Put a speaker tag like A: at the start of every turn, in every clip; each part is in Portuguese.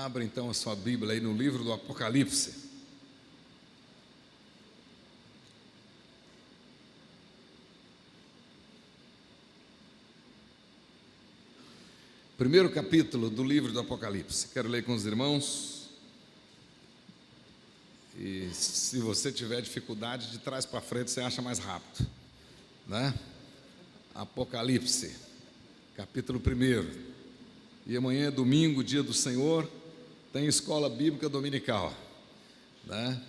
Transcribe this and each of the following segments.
A: Abra então a sua Bíblia aí no livro do Apocalipse. Primeiro capítulo do livro do Apocalipse. Quero ler com os irmãos. E se você tiver dificuldade, de trás para frente você acha mais rápido, né? Apocalipse, capítulo 1. E amanhã é domingo, dia do Senhor, tem escola bíblica dominical, né?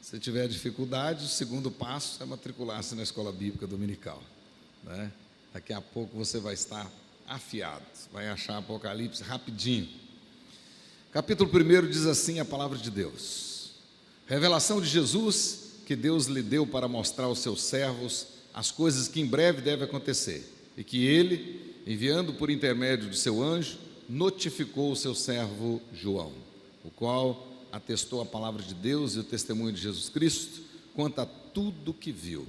A: Se tiver dificuldade, o segundo passo é matricular-se na escola bíblica dominical, né? Daqui a pouco você vai estar afiado, vai achar Apocalipse rapidinho. Capítulo 1 diz assim a palavra de Deus: revelação de Jesus que Deus lhe deu para mostrar aos seus servos as coisas que em breve devem acontecer, e que ele, enviando por intermédio de seu anjo, notificou o seu servo João, o qual atestou a palavra de Deus e o testemunho de Jesus Cristo quanto a tudo que viu.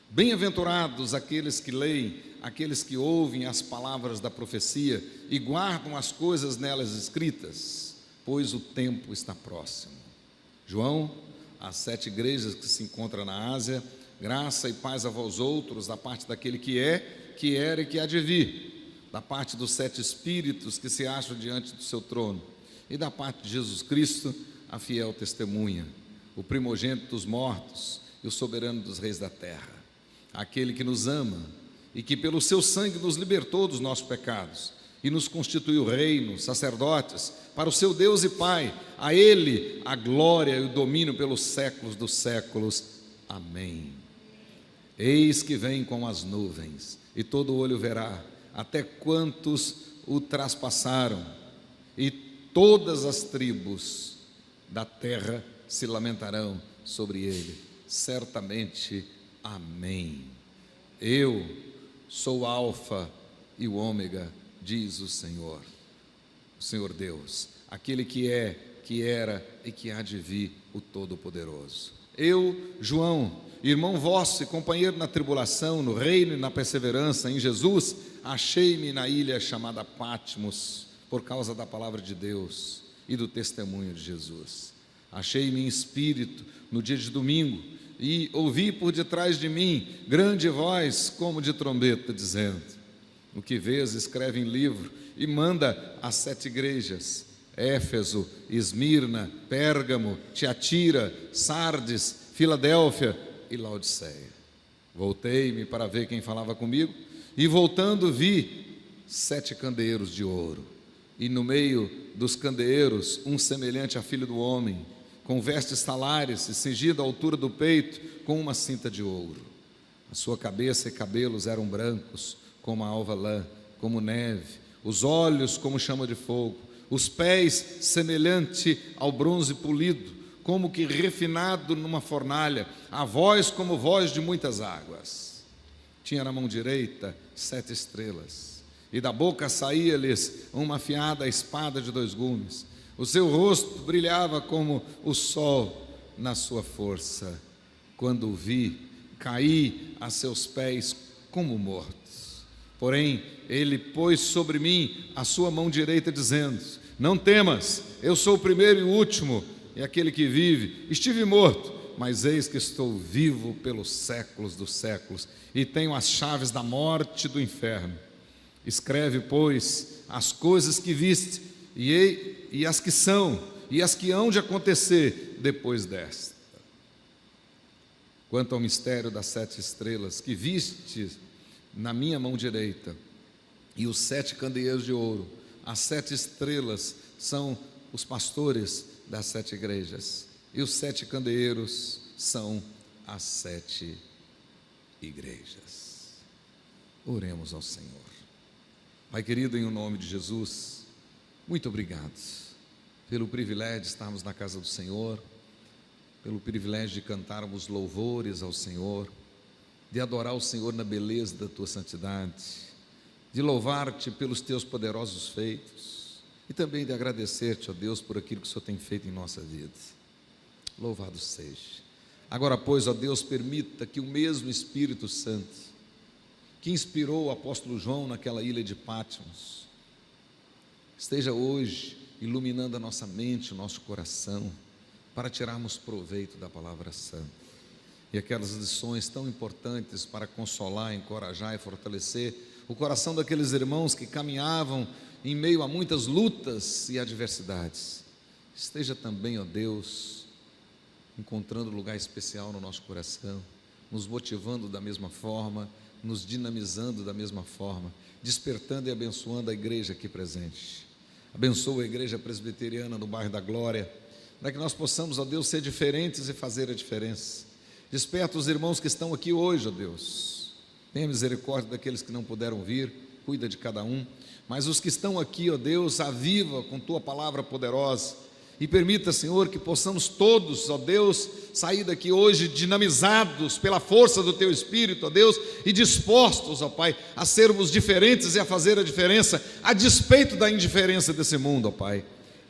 A: Bem-aventurados aqueles que leem, aqueles que ouvem as palavras da profecia e guardam as coisas nelas escritas, pois o tempo está próximo. João, às 7 igrejas que se encontram na Ásia, graça e paz a vós outros, da parte daquele que é, que era e que há de vir, da parte dos 7 espíritos que se acham diante do seu trono, e da parte de Jesus Cristo, a fiel testemunha, o primogênito dos mortos e o soberano dos reis da terra, aquele que nos ama e que pelo seu sangue nos libertou dos nossos pecados e nos constituiu reino, sacerdotes, para o seu Deus e Pai. A Ele a glória e o domínio pelos séculos dos séculos. Amém. Eis que vem com as nuvens, e todo olho verá, até quantos o traspassaram, e todas as tribos da terra se lamentarão sobre ele. Certamente. Amém. Eu sou o Alfa e o Ômega, diz o Senhor Deus, aquele que é, que era e que há de vir, o Todo-Poderoso. Eu, João, irmão vosso e companheiro na tribulação, no reino e na perseverança em Jesus, achei-me na ilha chamada Patmos, por causa da palavra de Deus e do testemunho de Jesus. Achei-me em espírito no dia de domingo, e ouvi por detrás de mim grande voz como de trombeta, dizendo: o que vês, escreve em livro e manda às 7 igrejas: Éfeso, Esmirna, Pérgamo, Tiatira, Sardes, Filadélfia e Laodiceia. Voltei-me para ver quem falava comigo, e voltando vi 7 candeeiros de ouro, e no meio dos candeeiros um semelhante a filho do homem, com vestes talares e cingido à altura do peito com uma cinta de ouro. A sua cabeça e cabelos eram brancos como a alva lã, como neve, os olhos como chama de fogo, os pés semelhante ao bronze polido, como que refinado numa fornalha, a voz como voz de muitas águas. Tinha na mão direita 7 estrelas, e da boca saía-lhes uma afiada espada de 2 gumes. O seu rosto brilhava como o sol na sua força. Quando o vi, caí a seus pés como morto. Porém, ele pôs sobre mim a sua mão direita, dizendo: não temas, eu sou o primeiro e o último, e aquele que vive. Estive morto, mas eis que estou vivo pelos séculos dos séculos, e tenho as chaves da morte e do inferno. Escreve, pois, as coisas que viste, e as que são, e as que hão de acontecer depois desta. Quanto ao mistério das 7 estrelas que viste na minha mão direita, e os 7 candeeiros de ouro, as 7 estrelas são os pastores das 7 igrejas, e os 7 candeeiros são as 7 igrejas. Oremos ao Senhor. Pai querido, em o nome de Jesus, muito obrigado pelo privilégio de estarmos na casa do Senhor, pelo privilégio de cantarmos louvores ao Senhor, de adorar o Senhor na beleza da Tua santidade, de louvar-Te pelos Teus poderosos feitos e também de agradecer-Te, ó Deus, por aquilo que o Senhor tem feito em nossa vida. Louvado seja. Agora, pois, ó Deus, permita que o mesmo Espírito Santo que inspirou o apóstolo João naquela ilha de Patmos esteja hoje iluminando a nossa mente, o nosso coração, para tirarmos proveito da palavra santa. E aquelas lições tão importantes para consolar, encorajar e fortalecer o coração daqueles irmãos que caminhavam em meio a muitas lutas e adversidades. Esteja também, ó Deus, encontrando lugar especial no nosso coração, nos motivando da mesma forma, nos dinamizando da mesma forma, despertando e abençoando a igreja aqui presente. Abençoa a igreja presbiteriana no bairro da Glória, para que nós possamos, ó Deus, ser diferentes e fazer a diferença. Desperta os irmãos que estão aqui hoje, ó Deus. Tenha misericórdia daqueles que não puderam vir, cuida de cada um. Mas os que estão aqui, ó Deus, aviva com Tua palavra poderosa. E permita, Senhor, que possamos todos, ó Deus, sair daqui hoje dinamizados pela força do Teu Espírito, ó Deus, e dispostos, ó Pai, a sermos diferentes e a fazer a diferença, a despeito da indiferença desse mundo, ó Pai.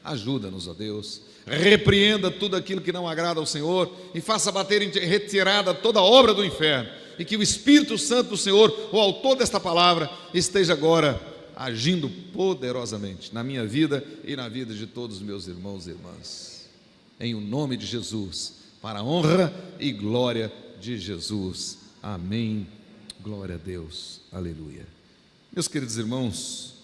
A: Ajuda-nos, ó Deus. Repreenda tudo aquilo que não agrada ao Senhor e faça bater em retirada toda obra do inferno, e que o Espírito Santo do Senhor, o autor desta palavra, esteja agora agindo poderosamente na minha vida e na vida de todos os meus irmãos e irmãs, em o nome de Jesus, para a honra e glória de Jesus, amém, glória a Deus, aleluia. Meus queridos irmãos,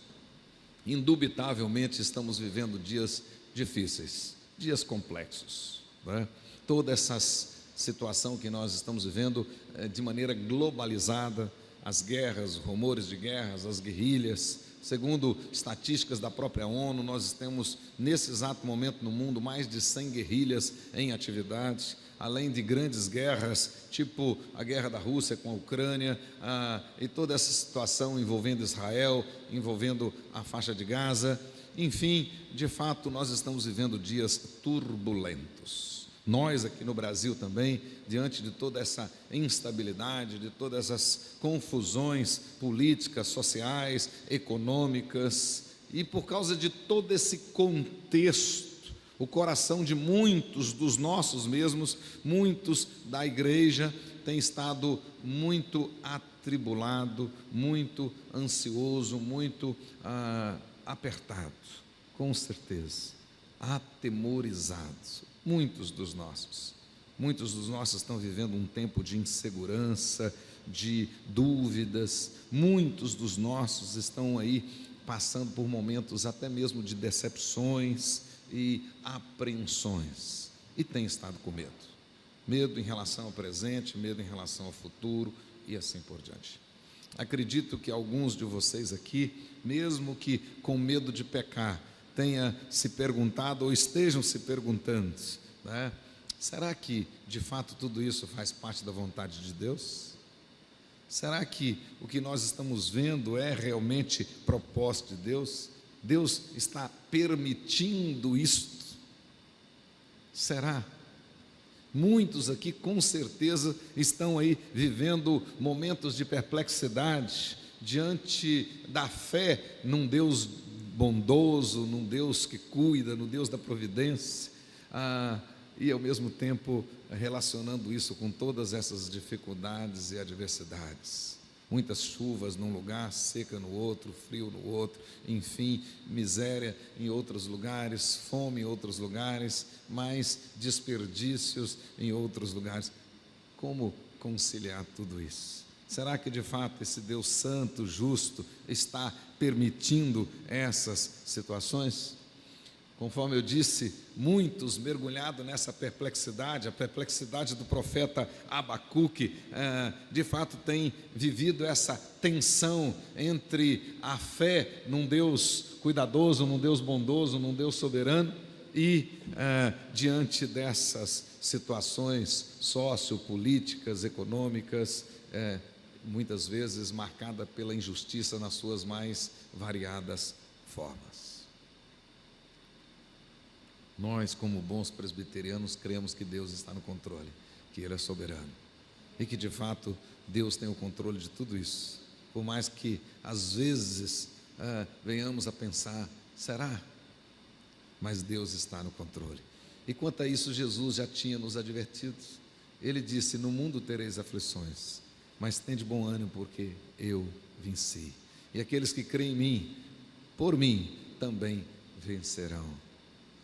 A: indubitavelmente estamos vivendo dias difíceis, dias complexos, né? Toda essa situação que nós estamos vivendo de maneira globalizada, as guerras, rumores de guerras, as guerrilhas. Segundo estatísticas da própria ONU, nós temos nesse exato momento no mundo mais de 100 guerrilhas em atividade, além de grandes guerras, tipo a guerra da Rússia com a Ucrânia, e toda essa situação envolvendo Israel, envolvendo a faixa de Gaza. Enfim, de fato, nós estamos vivendo dias turbulentos. Nós aqui no Brasil também, diante de toda essa instabilidade, de todas essas confusões políticas, sociais, econômicas, e por causa de todo esse contexto, o coração de muitos dos nossos mesmos, muitos da igreja, tem estado muito atribulado, muito ansioso, muito apertado, com certeza, atemorizado. Muitos dos nossos estão vivendo um tempo de insegurança, de dúvidas. Muitos dos nossos estão aí passando por momentos até mesmo de decepções e apreensões, e têm estado com medo. Medo em relação ao presente, medo em relação ao futuro e assim por diante. Acredito que alguns de vocês aqui, mesmo que com medo de pecar, tenha se perguntado ou estejam se perguntando, né? Será que de fato tudo isso faz parte da vontade de Deus? Será que o que nós estamos vendo é realmente propósito de Deus? Deus está permitindo isto? Será? Muitos aqui com certeza estão aí vivendo momentos de perplexidade diante da fé num Deus bondoso, num Deus que cuida, no Deus da providência, e ao mesmo tempo relacionando isso com todas essas dificuldades e adversidades. Muitas chuvas num lugar, seca no outro, frio no outro, enfim, miséria em outros lugares, fome em outros lugares, mais desperdícios em outros lugares. Como conciliar tudo isso? Será que de fato esse Deus santo, justo, está permitindo essas situações? Conforme eu disse, muitos mergulhados nessa perplexidade, a perplexidade do profeta Abacuque, de fato tem vivido essa tensão entre a fé num Deus cuidadoso, num Deus bondoso, num Deus soberano, e diante dessas situações sociopolíticas, econômicas, muitas vezes marcada pela injustiça nas suas mais variadas formas. Nós, como bons presbiterianos, cremos que Deus está no controle, que Ele é soberano e que de fato Deus tem o controle de tudo isso, por mais que às vezes venhamos a pensar, será? Mas Deus está no controle. E quanto a isso, Jesus já tinha nos advertido. Ele disse: no mundo tereis aflições, mas tende bom ânimo, porque eu venci. E aqueles que creem em mim, por mim, também vencerão.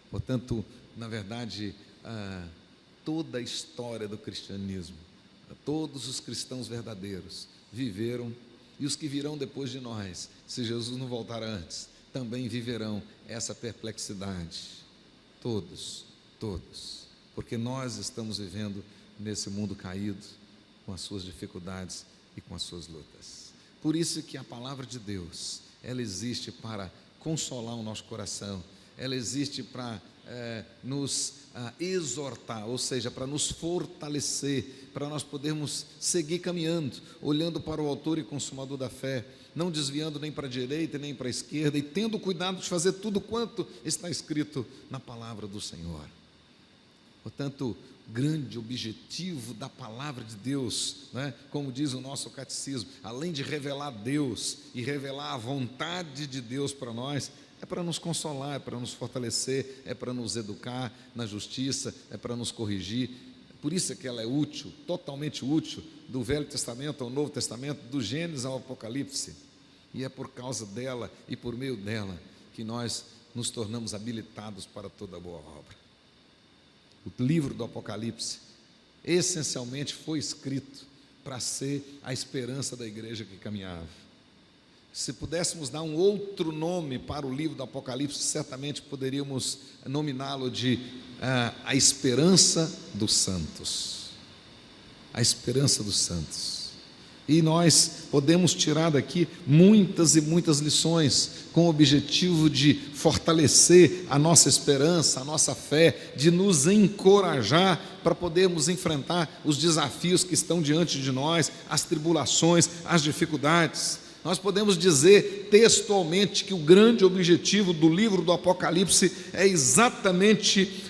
A: Portanto, na verdade, toda a história do cristianismo, todos os cristãos verdadeiros viveram, e os que virão depois de nós, se Jesus não voltar antes, também viverão essa perplexidade. Todos, porque nós estamos vivendo nesse mundo caído, com as suas dificuldades e com as suas lutas. Por isso que a palavra de Deus, ela existe para consolar o nosso coração, ela existe para nos exortar, ou seja, para nos fortalecer, para nós podermos seguir caminhando, olhando para o autor e consumador da fé, não desviando nem para a direita nem para a esquerda, e tendo cuidado de fazer tudo quanto está escrito na palavra do Senhor. Portanto, grande objetivo da palavra de Deus, né? Como diz o nosso catecismo, além de revelar Deus e revelar a vontade de Deus para nós, é para nos consolar, é para nos fortalecer, é para nos educar na justiça, é para nos corrigir. Por isso é que ela é útil, totalmente útil, do Velho Testamento ao Novo Testamento, do Gênesis ao Apocalipse. E é por causa dela e por meio dela que nós nos tornamos habilitados para toda boa obra. O livro do Apocalipse essencialmente foi escrito para ser a esperança da igreja que caminhava. Se pudéssemos dar um outro nome para o livro do Apocalipse, certamente poderíamos nominá-lo de a esperança dos santos. A esperança dos santos. E nós podemos tirar daqui muitas e muitas lições, com o objetivo de fortalecer a nossa esperança, a nossa fé, de nos encorajar para podermos enfrentar os desafios que estão diante de nós, as tribulações, as dificuldades. Nós podemos dizer textualmente que o grande objetivo do livro do Apocalipse é exatamente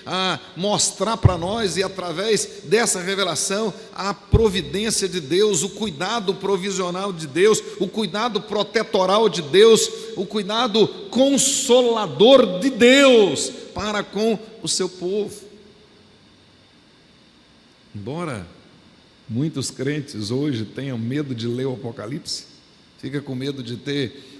A: mostrar para nós, e através dessa revelação, a providência de Deus, o cuidado provisional de Deus, o cuidado protetoral de Deus, o cuidado consolador de Deus para com o seu povo. Embora muitos crentes hoje tenham medo de ler o Apocalipse, fica com medo de ter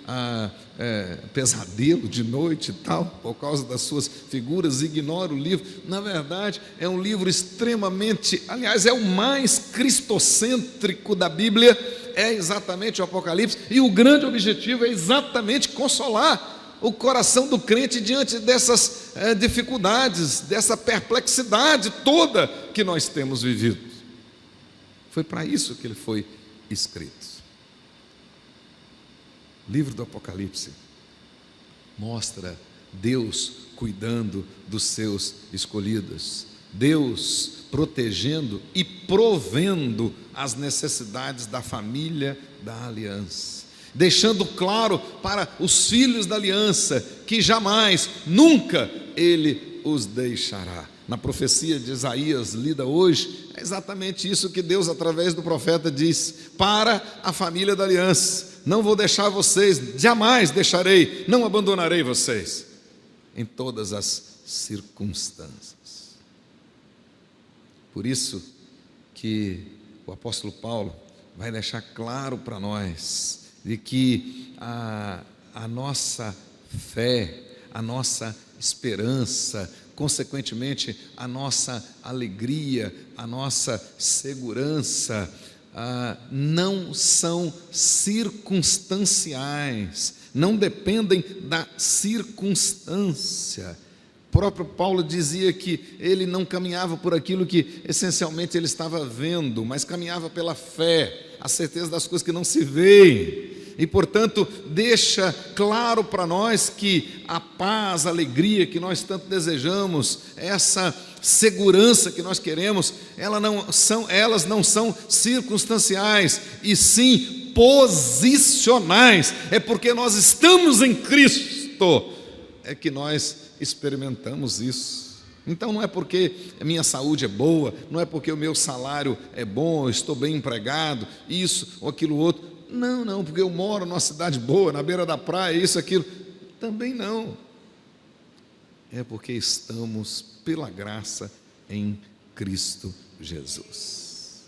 A: pesadelo de noite e tal, por causa das suas figuras, ignora o livro. Na verdade, é um livro extremamente, aliás, é o mais cristocêntrico da Bíblia, é exatamente o Apocalipse, e o grande objetivo é exatamente consolar o coração do crente diante dessas dificuldades, dessa perplexidade toda que nós temos vivido. Foi para isso que ele foi escrito. O livro do Apocalipse mostra Deus cuidando dos seus escolhidos, Deus protegendo e provendo as necessidades da família da aliança, deixando claro para os filhos da aliança que jamais, nunca Ele os deixará. Na profecia de Isaías, lida hoje, é exatamente isso que Deus, através do profeta, diz para a família da aliança: não vou deixar vocês, jamais deixarei, não abandonarei vocês, em todas as circunstâncias. Por isso que o apóstolo Paulo vai deixar claro para nós de que a nossa fé, a nossa esperança, consequentemente a nossa alegria, a nossa segurança, não são circunstanciais, não dependem da circunstância. O próprio Paulo dizia que ele não caminhava por aquilo que essencialmente ele estava vendo, mas caminhava pela fé, a certeza das coisas que não se veem. E portanto deixa claro para nós que a paz, a alegria que nós tanto desejamos, essa segurança que nós queremos, elas não são circunstanciais, e sim posicionais. É porque nós estamos em Cristo é que nós experimentamos isso. Então não é porque a minha saúde é boa, não é porque o meu salário é bom, eu estou bem empregado, isso ou aquilo outro. Não, porque eu moro numa cidade boa, na beira da praia, isso, aquilo. Também não. É porque estamos, pela graça, em Cristo Jesus.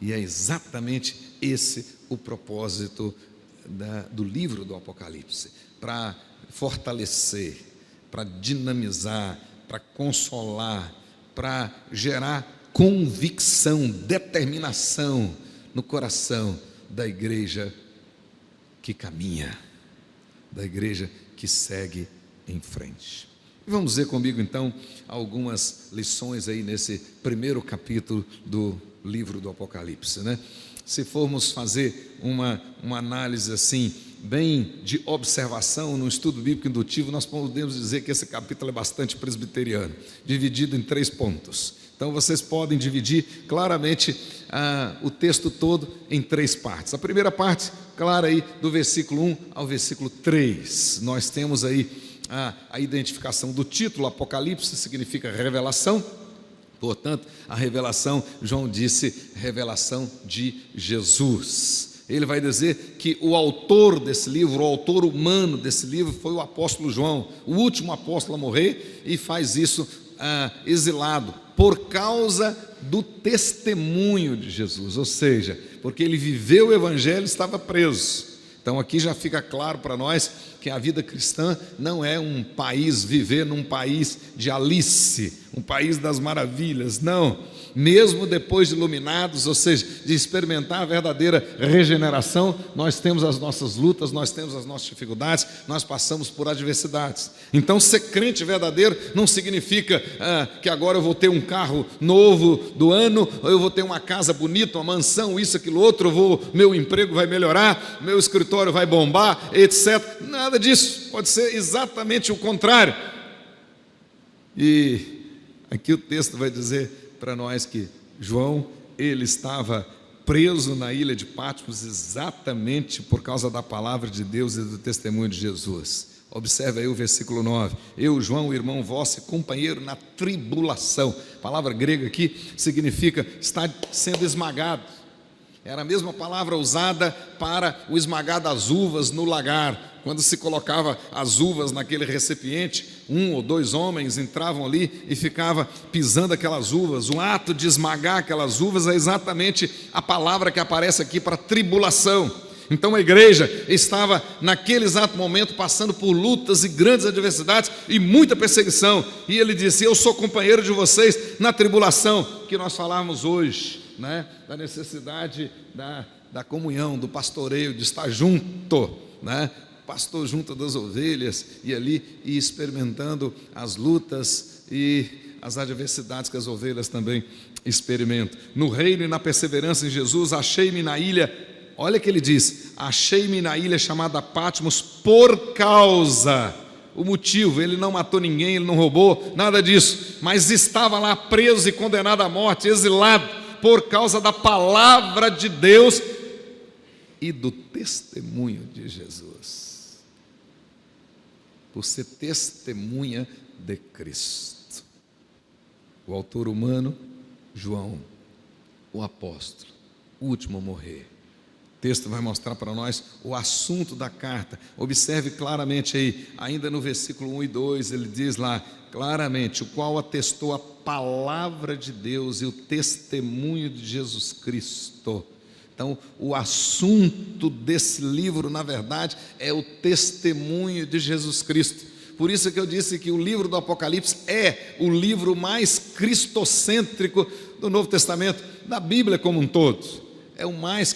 A: E é exatamente esse o propósito do livro do Apocalipse, para fortalecer, para dinamizar, para consolar, para gerar convicção, determinação no coração da igreja que caminha, da igreja que segue em frente. Vamos ver comigo então algumas lições aí nesse primeiro capítulo do livro do Apocalipse, né? Se formos fazer uma análise assim, bem de observação, no estudo bíblico indutivo, nós podemos dizer que esse capítulo é bastante presbiteriano, dividido em 3 pontos. Então vocês podem dividir claramente o texto todo em 3 partes. A primeira parte, clara aí, do versículo 1 ao versículo 3. Nós temos aí a identificação do título. Apocalipse significa revelação. Portanto, a revelação, João disse, revelação de Jesus. Ele vai dizer que o autor desse livro, o autor humano desse livro foi o apóstolo João, o último apóstolo a morrer, e faz isso exilado, por causa do testemunho de Jesus, ou seja, porque ele viveu o evangelho e estava preso. Então aqui já fica claro para nós que a vida cristã não é um país, viver num país de Alice, um país das maravilhas, não. Mesmo depois de iluminados, ou seja, de experimentar a verdadeira regeneração, nós temos as nossas lutas, nós temos as nossas dificuldades, nós passamos por adversidades. Então ser crente verdadeiro não significa que agora eu vou ter um carro novo do ano, ou eu vou ter uma casa bonita, uma mansão, isso, aquilo, outro, meu emprego vai melhorar, meu escritório vai bombar, etc. Nada disso, pode ser exatamente o contrário. E aqui o texto vai dizer para nós que João, ele estava preso na ilha de Patmos exatamente por causa da palavra de Deus e do testemunho de Jesus. Observe aí o versículo 9. Eu, João, irmão vosso e companheiro na tribulação. A palavra grega aqui significa estar sendo esmagado. Era a mesma palavra usada para o esmagar das uvas no lagar. Quando se colocava as uvas naquele recipiente, 1 ou 2 homens entravam ali e ficavam pisando aquelas uvas. O ato de esmagar aquelas uvas é exatamente a palavra que aparece aqui para tribulação. Então a igreja estava naquele exato momento passando por lutas e grandes adversidades e muita perseguição. E ele disse: eu sou companheiro de vocês na tribulação, que nós falamos hoje, né? Da necessidade da comunhão, do pastoreio, de estar junto, né? Pastor junto das ovelhas e experimentando as lutas e as adversidades que as ovelhas também experimentam. No reino e na perseverança em Jesus, achei-me na ilha, olha que ele diz, achei-me na ilha chamada Patmos por causa, o motivo, ele não matou ninguém, ele não roubou, nada disso, mas estava lá preso e condenado à morte, exilado, por causa da palavra de Deus e do testemunho de Jesus. Por ser testemunha de Cristo. O autor humano, João, o apóstolo, o último a morrer. O texto vai mostrar para nós o assunto da carta. Observe claramente aí, ainda no versículo 1 e 2, ele diz lá claramente: o qual atestou a palavra de Deus e o testemunho de Jesus Cristo. Então, o assunto desse livro, na verdade, é o testemunho de Jesus Cristo. Por isso que eu disse que o livro do Apocalipse é o livro mais cristocêntrico do Novo Testamento, da Bíblia como um todo. É o mais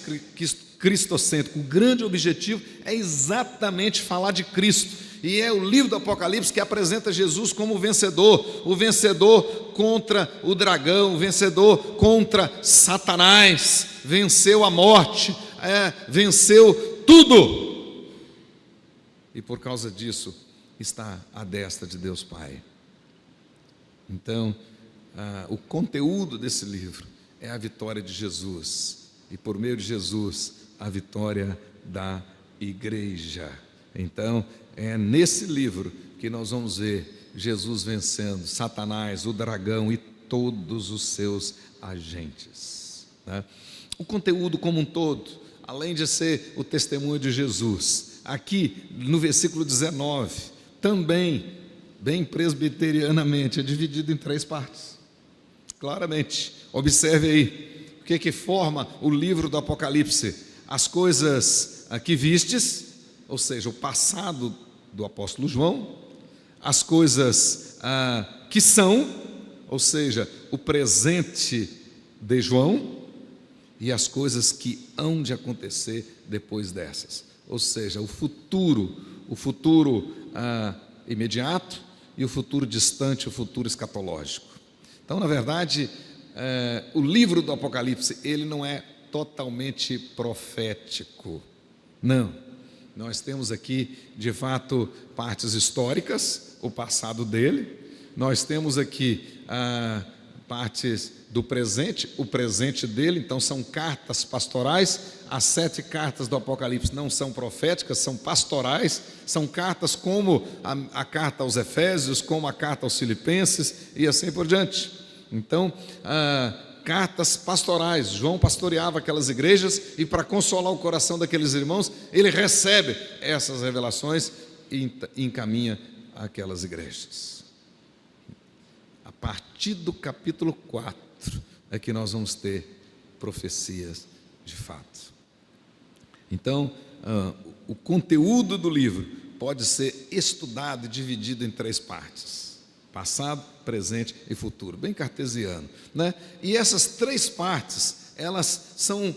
A: cristocêntrico. O grande objetivo é exatamente falar de Cristo. E é o livro do Apocalipse que apresenta Jesus como o vencedor contra o dragão, o vencedor contra Satanás, venceu a morte, venceu tudo. E por causa disso está à destra de Deus Pai. Então, o conteúdo desse livro é a vitória de Jesus, e por meio de Jesus, a vitória da igreja. Então, é nesse livro que nós vamos ver Jesus vencendo Satanás, o dragão e todos os seus agentes, né? O conteúdo como um todo, além de ser o testemunho de Jesus, aqui no versículo 19, também, bem presbiterianamente, é dividido em 3 partes. Claramente, observe aí, o que forma o livro do Apocalipse? As coisas que vistes, ou seja, o passado do apóstolo João, as coisas que são, ou seja, o presente de João, e as coisas que hão de acontecer depois dessas, ou seja, o futuro imediato e o futuro distante, o futuro escatológico. Então, na verdade, o livro do Apocalipse, ele não é totalmente profético, não. Nós temos aqui, de fato, partes históricas, o passado dele, nós temos aqui partes do presente, o presente dele, então são cartas pastorais. As 7 cartas do Apocalipse não são proféticas, são pastorais, são cartas como a carta aos Efésios, como a carta aos Filipenses e assim por diante. Então, cartas pastorais. João pastoreava aquelas igrejas e, para consolar o coração daqueles irmãos, ele recebe essas revelações e encaminha aquelas igrejas. A partir do capítulo 4 é que nós vamos ter profecias de fato. Então, o conteúdo do livro pode ser estudado e dividido em 3 partes: passado, presente e futuro, bem cartesiano, né? E essas 3 partes, elas são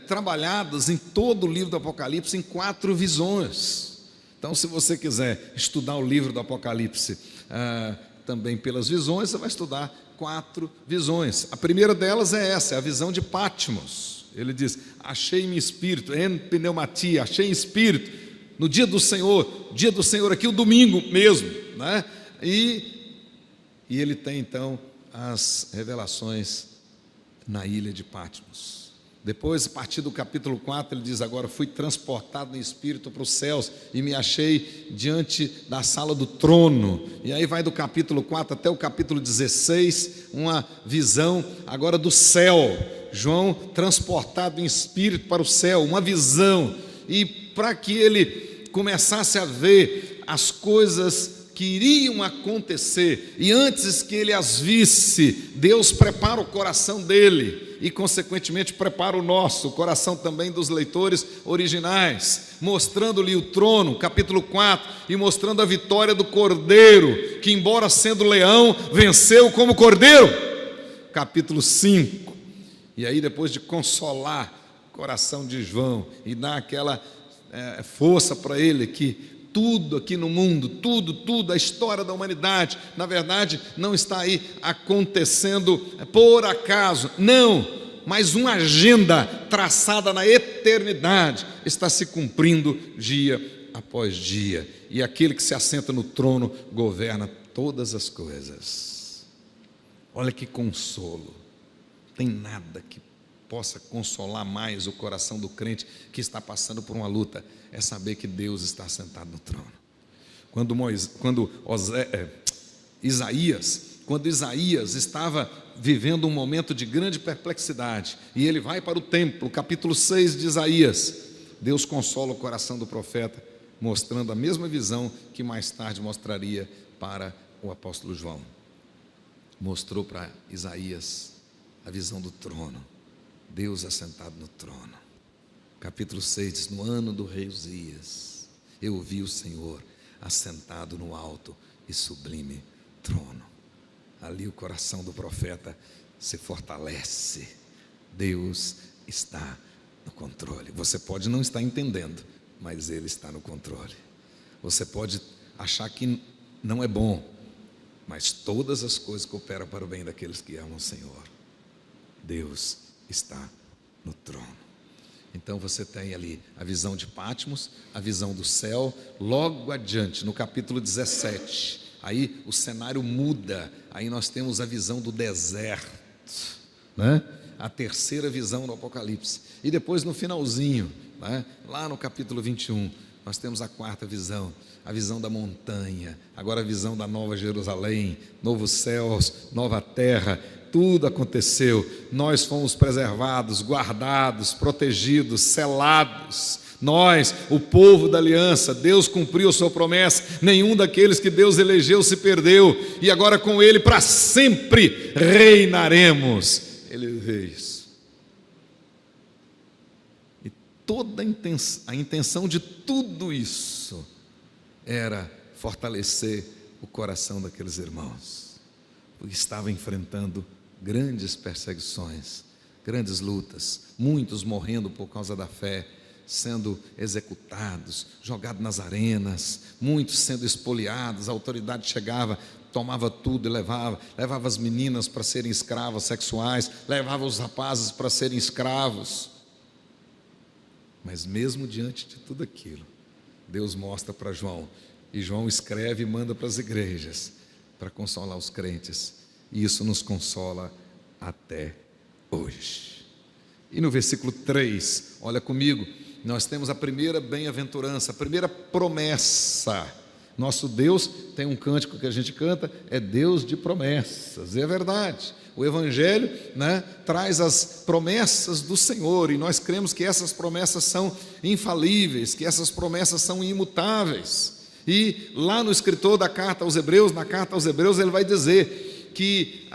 A: trabalhadas em todo o livro do Apocalipse em 4 visões. Então, se você quiser estudar o livro do Apocalipse também pelas visões, você vai estudar 4 visões. A primeira delas é essa, é a visão de Patmos. Ele diz: achei em espírito, en pneumatia, achei em espírito, no dia do Senhor aqui, o domingo mesmo, né? E ele tem então as revelações na ilha de Patmos. Depois, a partir do capítulo 4, ele diz: agora fui transportado em espírito para os céus e me achei diante da sala do trono. E aí vai do capítulo 4 até o capítulo 16, uma visão agora do céu. João transportado em espírito para o céu, uma visão. E para que ele começasse a ver as coisas que iriam acontecer, e antes que ele as visse, Deus prepara o coração dele, e consequentemente prepara o nosso, o coração também dos leitores originais, mostrando-lhe o trono, capítulo 4, e mostrando a vitória do Cordeiro, que embora sendo leão, venceu como Cordeiro, capítulo 5, e aí depois de consolar o coração de João, e dar aquela força para ele, que tudo aqui no mundo, tudo, a história da humanidade, na verdade, não está aí acontecendo por acaso, não, mas uma agenda traçada na eternidade está se cumprindo dia após dia, e aquele que se assenta no trono governa todas as coisas. Olha que consolo, tem nada que possa consolar mais o coração do crente que está passando por uma luta, é saber que Deus está sentado no trono. Quando Isaías estava vivendo um momento de grande perplexidade, e ele vai para o templo, capítulo 6 de Isaías, Deus consola o coração do profeta, mostrando a mesma visão que mais tarde mostraria para o apóstolo João. Mostrou para Isaías a visão do trono, Deus assentado no trono. Capítulo 6 diz: no ano do rei Uzias, eu vi o Senhor assentado no alto e sublime trono. Ali o coração do profeta se fortalece. Deus está no controle. Você pode não estar entendendo, mas Ele está no controle. Você pode achar que não é bom, mas todas as coisas cooperam para o bem daqueles que amam o Senhor. Deus está no trono. Então você tem ali a visão de Patmos, a visão do céu. Logo adiante, no capítulo 17, aí o cenário muda. Aí nós temos a visão do deserto, né? A terceira visão do Apocalipse. E depois no finalzinho, né? Lá no capítulo 21, nós temos a quarta visão, a visão da montanha. Agora a visão da nova Jerusalém, novos céus, nova terra. Tudo aconteceu, nós fomos preservados, guardados, protegidos, selados. Nós, o povo da aliança, Deus cumpriu a sua promessa, nenhum daqueles que Deus elegeu se perdeu, e agora com Ele para sempre reinaremos. Ele fez. E toda a intenção de tudo isso era fortalecer o coração daqueles irmãos, porque estavam enfrentando grandes perseguições, grandes lutas, muitos morrendo por causa da fé, sendo executados, jogados nas arenas, muitos sendo espoliados. A autoridade chegava, tomava tudo e levava as meninas para serem escravas sexuais, levava os rapazes para serem escravos. Mas mesmo diante de tudo aquilo, Deus mostra para João, e João escreve e manda para as igrejas, para consolar os crentes, e isso nos consola até hoje. E no versículo 3, olha comigo, nós temos a primeira bem-aventurança, a primeira promessa. Nosso Deus, tem um cântico que a gente canta, é Deus de promessas, e é verdade. O Evangelho, traz as promessas do Senhor, e nós cremos que essas promessas são infalíveis, que essas promessas são imutáveis. E lá no escritor da carta aos Hebreus, na carta aos Hebreus, ele vai dizer que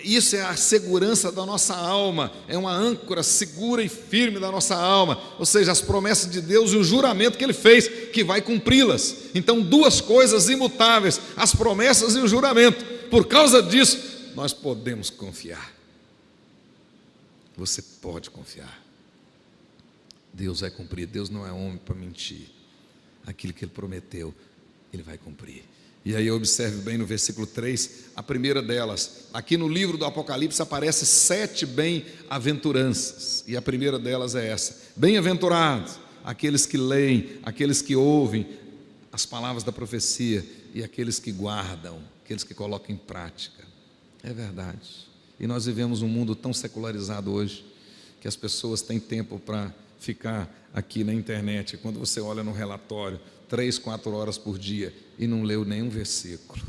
A: isso é a segurança da nossa alma, é uma âncora segura e firme da nossa alma, ou seja, as promessas de Deus e o juramento que Ele fez, que vai cumpri-las. Então, duas coisas imutáveis, as promessas e o juramento. Por causa disso, nós podemos confiar. Você pode confiar. Deus vai cumprir. Deus não é homem para mentir. Aquilo que Ele prometeu, Ele vai cumprir. E aí observe bem no versículo 3, a primeira delas. Aqui no livro do Apocalipse aparece 7 bem-aventuranças, e a primeira delas é essa: bem-aventurados aqueles que leem, aqueles que ouvem as palavras da profecia, e aqueles que guardam, aqueles que colocam em prática. É verdade. E nós vivemos um mundo tão secularizado hoje, que as pessoas têm tempo para ficar aqui na internet. Quando você olha no relatório, 3, 4 horas por dia, e não leu nenhum versículo,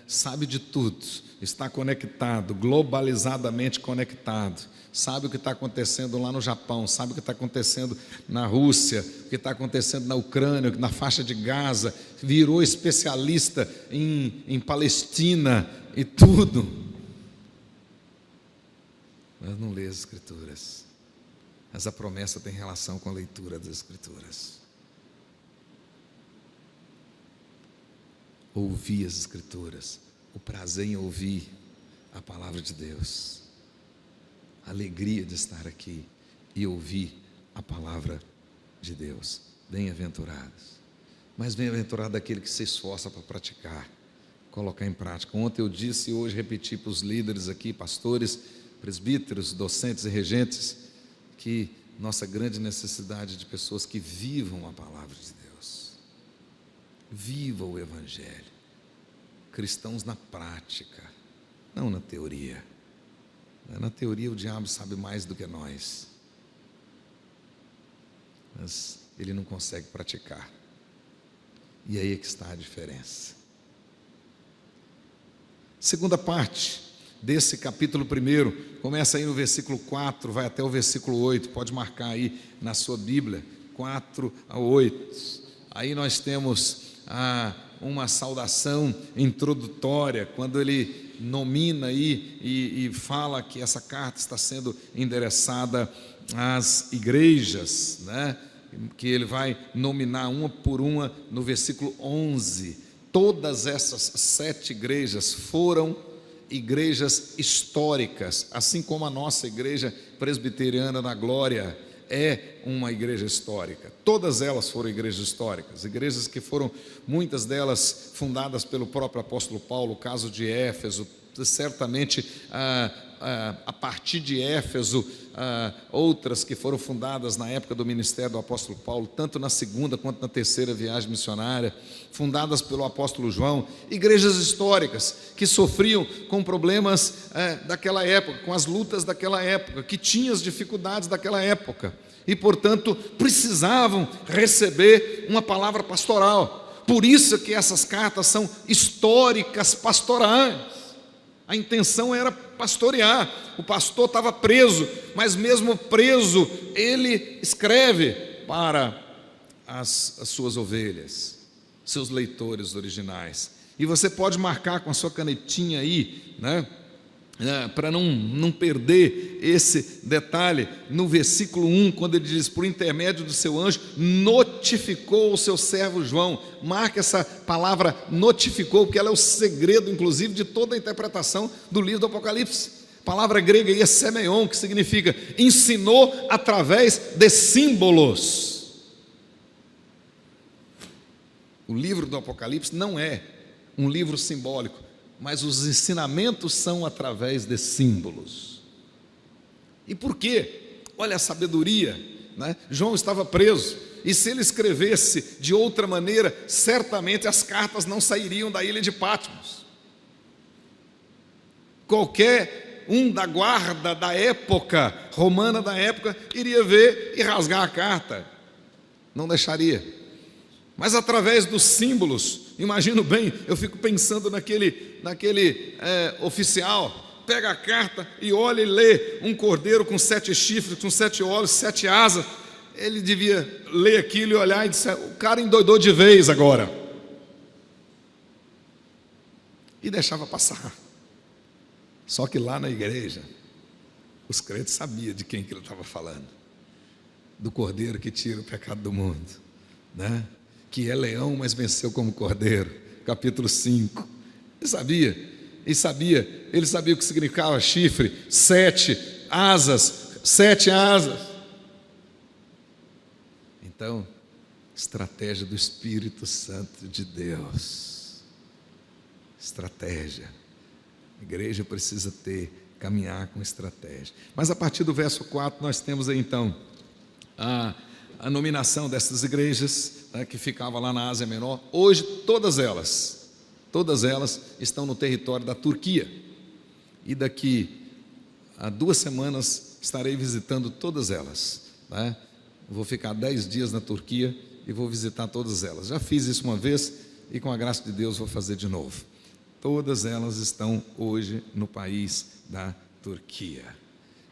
A: sabe de tudo, está conectado, globalizadamente conectado, sabe o que está acontecendo lá no Japão, sabe o que está acontecendo na Rússia, o que está acontecendo na Ucrânia, na faixa de Gaza, virou especialista em Palestina e tudo, mas não lê as Escrituras. Mas a promessa tem relação com a leitura das Escrituras. Ouvir as Escrituras, o prazer em ouvir a palavra de Deus, a alegria de estar aqui e ouvir a palavra de Deus. Bem-aventurados. Mas bem-aventurado aquele que se esforça para praticar, colocar em prática. Ontem eu disse e hoje repeti para os líderes aqui, pastores, presbíteros, docentes e regentes, que nossa grande necessidade de pessoas que vivam a palavra de Deus, vivam o Evangelho, cristãos na prática, não na teoria. Na teoria o diabo sabe mais do que nós, mas ele não consegue praticar, e aí é que está a diferença. Segunda parte desse capítulo 1, começa aí no versículo 4, vai até o versículo 8, pode marcar aí na sua Bíblia, 4 a 8, aí nós temos uma saudação introdutória, quando ele nomina aí e fala que essa carta está sendo endereçada às igrejas, que ele vai nominar uma por uma no versículo 11, todas essas 7 igrejas foram igrejas históricas, assim como a nossa igreja presbiteriana da Glória é uma igreja histórica. Todas elas foram igrejas históricas, igrejas que foram, muitas delas fundadas pelo próprio apóstolo Paulo. O caso de Éfeso, certamente a partir de Éfeso, outras que foram fundadas na época do ministério do apóstolo Paulo, tanto na segunda quanto na terceira viagem missionária, fundadas pelo apóstolo João, igrejas históricas que sofriam com problemas daquela época, com as lutas daquela época, que tinham as dificuldades daquela época, e portanto precisavam receber uma palavra pastoral. Por isso que essas cartas são históricas pastorais. A intenção era pastorear. O pastor estava preso, mas mesmo preso, ele escreve para as suas ovelhas, seus leitores originais. E você pode marcar com a sua canetinha aí, para não perder esse detalhe, no versículo 1, quando ele diz: por intermédio do seu anjo, notificou o seu servo João. Marca essa palavra notificou, porque ela é o segredo, inclusive, de toda a interpretação do livro do Apocalipse. A palavra grega aí é semeion, que significa ensinou através de símbolos. O livro do Apocalipse não é um livro simbólico, mas os ensinamentos são através de símbolos. E por quê? Olha a sabedoria, né? João estava preso, e se ele escrevesse de outra maneira, certamente as cartas não sairiam da ilha de Patmos. Qualquer um da guarda da época, romana da época, iria ver e rasgar a carta, não deixaria. Mas através dos símbolos, imagino bem, eu fico pensando naquele oficial, pega a carta e olha e lê um cordeiro com 7 chifres, com 7 olhos, 7 asas. Ele devia ler aquilo e olhar e dizer: o cara endoidou de vez agora. E deixava passar. Só que lá na igreja, os crentes sabiam de quem que ele estava falando. Do cordeiro que tira o pecado do mundo, né? Que é leão, mas venceu como cordeiro, capítulo 5. Ele sabia o que significava chifre, 7 asas, 7 asas. Então, estratégia do Espírito Santo de Deus, estratégia. A igreja precisa caminhar com estratégia. Mas a partir do verso 4, nós temos aí então a nominação dessas igrejas, né, que ficava lá na Ásia Menor. Hoje todas elas estão no território da Turquia, e daqui a 2 semanas estarei visitando todas elas, né? Vou ficar 10 dias na Turquia e vou visitar todas elas. Já fiz isso uma vez e com a graça de Deus vou fazer de novo. Todas elas estão hoje no país da Turquia.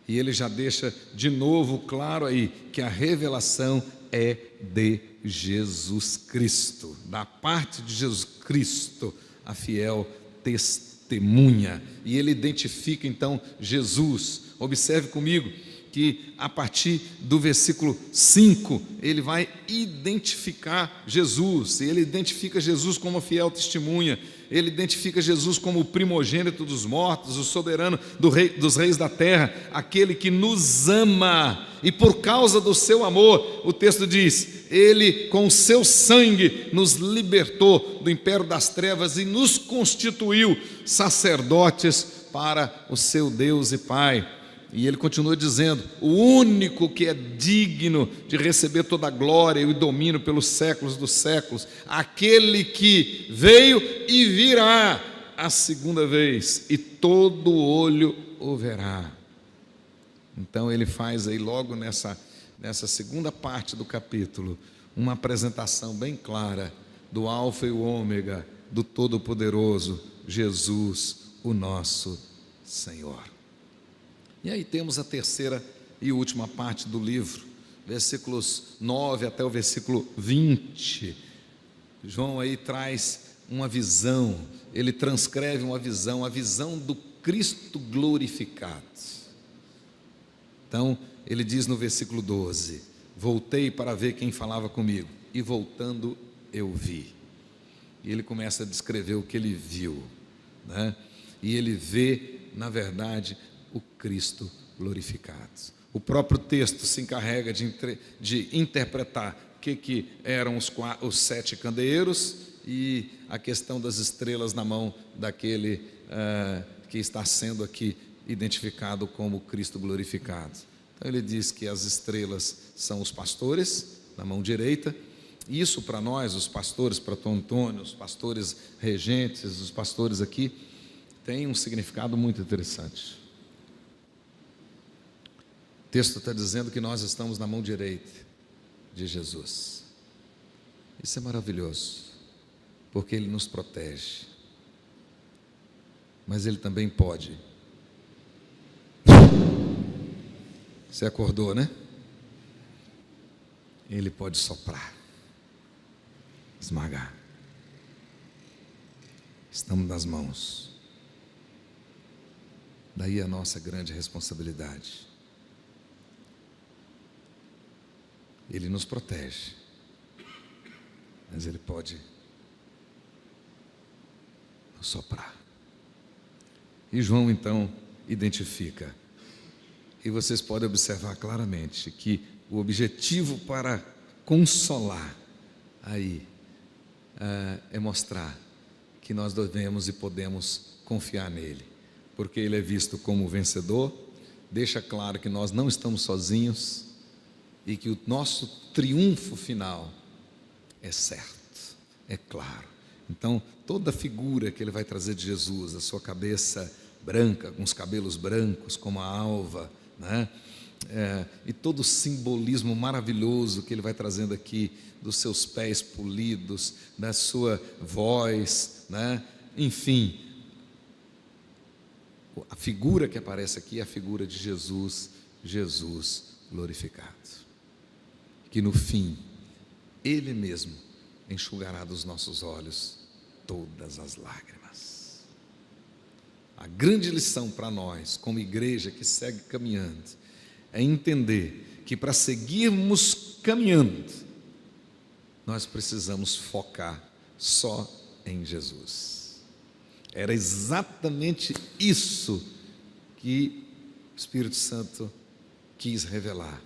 A: E ele já deixa de novo claro aí que a revelação é de Jesus Cristo, da parte de Jesus Cristo, a fiel testemunha. E ele identifica então Jesus. Observe comigo que a partir do versículo 5, ele vai identificar Jesus. Ele identifica Jesus como a fiel testemunha. Ele identifica Jesus como o primogênito dos mortos, o soberano dos reis da terra, aquele que nos ama, e por causa do seu amor, o texto diz, ele com o seu sangue nos libertou do império das trevas e nos constituiu sacerdotes para o seu Deus e Pai. E ele continua dizendo: o único que é digno de receber toda a glória e o domínio pelos séculos dos séculos, aquele que veio e virá a segunda vez, e todo olho o verá. Então ele faz aí logo nessa segunda parte do capítulo uma apresentação bem clara do Alfa e o Ômega, do Todo-Poderoso, Jesus, o nosso Senhor. E aí temos a terceira e última parte do livro, versículos 9 até o versículo 20. João aí traz uma visão, ele transcreve uma visão, a visão do Cristo glorificado. Então, ele diz no versículo 12: voltei para ver quem falava comigo, e voltando eu vi. E ele começa a descrever o que ele viu, né? E ele vê, na verdade, o Cristo glorificado. O próprio texto se encarrega de interpretar o que eram os 7 candeeiros e a questão das estrelas na mão daquele que está sendo aqui identificado como Cristo glorificado. Então ele diz que as estrelas são os pastores, na mão direita. Isso para nós, os pastores, para Tom Antônio, os pastores regentes, os pastores aqui, tem um significado muito interessante. O texto está dizendo que nós estamos na mão direita de Jesus. Isso é maravilhoso, porque Ele nos protege, mas Ele também pode. Você acordou, né? Ele pode soprar, esmagar. Estamos nas mãos Daí a nossa grande responsabilidade. Ele nos protege, mas Ele pode nos soprar. E João então identifica, e vocês podem observar claramente que o objetivo para consolar aí é mostrar que nós devemos e podemos confiar nele, porque ele é visto como vencedor, deixa claro que nós não estamos sozinhos e que o nosso triunfo final é certo, é claro. Então, toda a figura que ele vai trazer de Jesus, a sua cabeça branca, com os cabelos brancos como a alva, né? E todo o simbolismo maravilhoso que ele vai trazendo aqui, dos seus pés polidos, da sua voz, né? Enfim, a figura que aparece aqui é a figura de Jesus, Jesus glorificado, que no fim, Ele mesmo enxugará dos nossos olhos todas as lágrimas. A grande lição para nós, como igreja que segue caminhando, é entender que para seguirmos caminhando, nós precisamos focar só em Jesus. Era exatamente isso que o Espírito Santo quis revelar.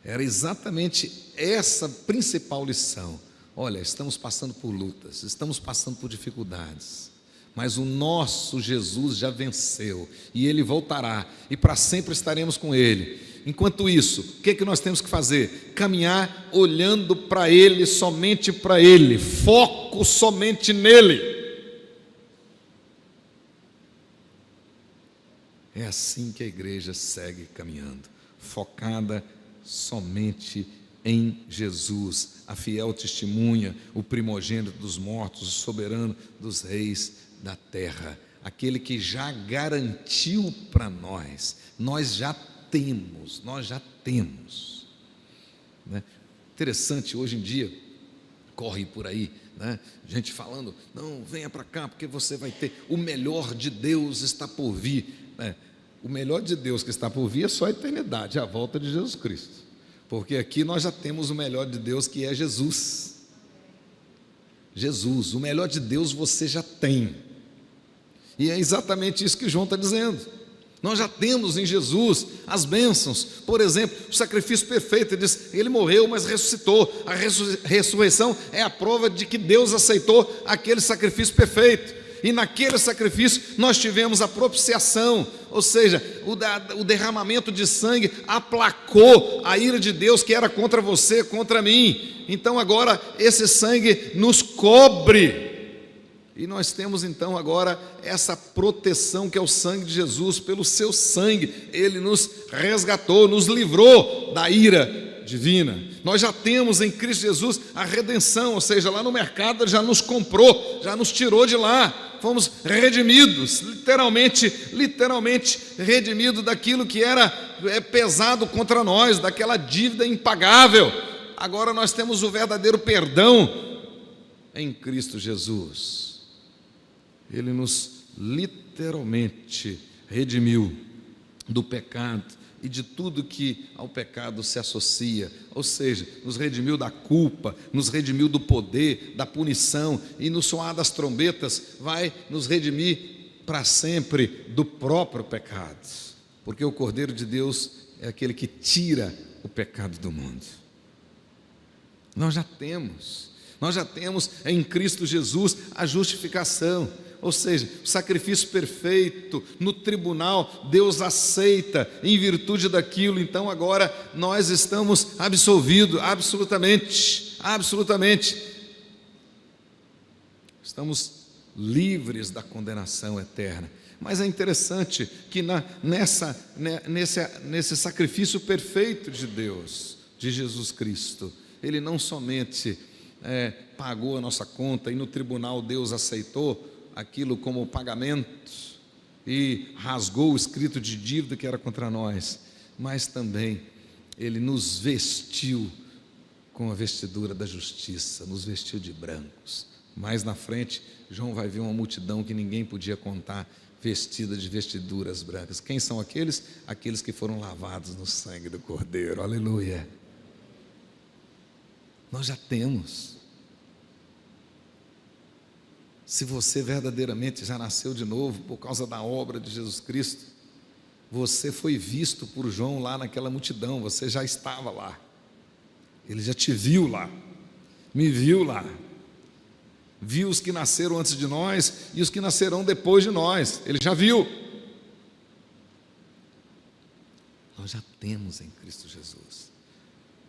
A: Era exatamente essa principal lição. Olha, estamos passando por lutas, estamos passando por dificuldades, mas o nosso Jesus já venceu e Ele voltará e para sempre estaremos com Ele. Enquanto isso, o que nós temos que fazer? Caminhar olhando para Ele, somente para Ele, foco somente nele. É assim que a igreja segue caminhando, focada somente em Jesus, a fiel testemunha, o primogênito dos mortos, o soberano dos reis da terra, aquele que já garantiu para nós, nós já temos, né? Interessante, hoje em dia, corre por aí, né? Gente falando, não, venha para cá, porque você vai ter, o melhor de Deus está por vir, né? O melhor de Deus que está por vir é só a eternidade, a volta de Jesus Cristo, porque aqui nós já temos o melhor de Deus, que é Jesus. Jesus, o melhor de Deus você já tem, e é exatamente isso que João está dizendo. Nós já temos em Jesus as bênçãos. Por exemplo, o sacrifício perfeito. Ele diz, ele morreu, mas ressuscitou. A ressurreição é a prova de que Deus aceitou aquele sacrifício perfeito. E naquele sacrifício nós tivemos a propiciação, ou seja, o derramamento de sangue aplacou a ira de Deus que era contra você, contra mim. Então agora esse sangue nos cobre. E nós temos então agora essa proteção que é o sangue de Jesus. Pelo seu sangue Ele nos resgatou, nos livrou da ira divina. Nós já temos em Cristo Jesus a redenção, ou seja, lá no mercado Ele já nos comprou, já nos tirou de lá, fomos redimidos, literalmente redimidos daquilo que era pesado contra nós, daquela dívida impagável. Agora nós temos o verdadeiro perdão em Cristo Jesus. Ele nos literalmente redimiu do pecado e de tudo que ao pecado se associa, ou seja, nos redimiu da culpa, nos redimiu do poder, da punição, e no soar das trombetas vai nos redimir para sempre do próprio pecado, porque o Cordeiro de Deus é aquele que tira o pecado do mundo. Nós já temos em Cristo Jesus a justificação, ou seja, o sacrifício perfeito no tribunal, Deus aceita em virtude daquilo. Então agora nós estamos absolvidos, absolutamente, estamos livres da condenação eterna. Mas é interessante que nesse sacrifício perfeito de Deus, de Jesus Cristo, Ele não somente pagou a nossa conta, e no tribunal Deus aceitou aquilo como pagamento e rasgou o escrito de dívida que era contra nós, mas também Ele nos vestiu com a vestidura da justiça, nos vestiu de brancos. Mais na frente, João vai ver uma multidão que ninguém podia contar, vestida de vestiduras brancas. Quem são aqueles? Aqueles que foram lavados no sangue do Cordeiro. Aleluia. Nós já temos. Se você verdadeiramente já nasceu de novo por causa da obra de Jesus Cristo, você foi visto por João lá naquela multidão, você já estava lá. Ele já te viu lá, me viu lá. Viu os que nasceram antes de nós e os que nascerão depois de nós. Ele já viu. Nós já temos em Cristo Jesus.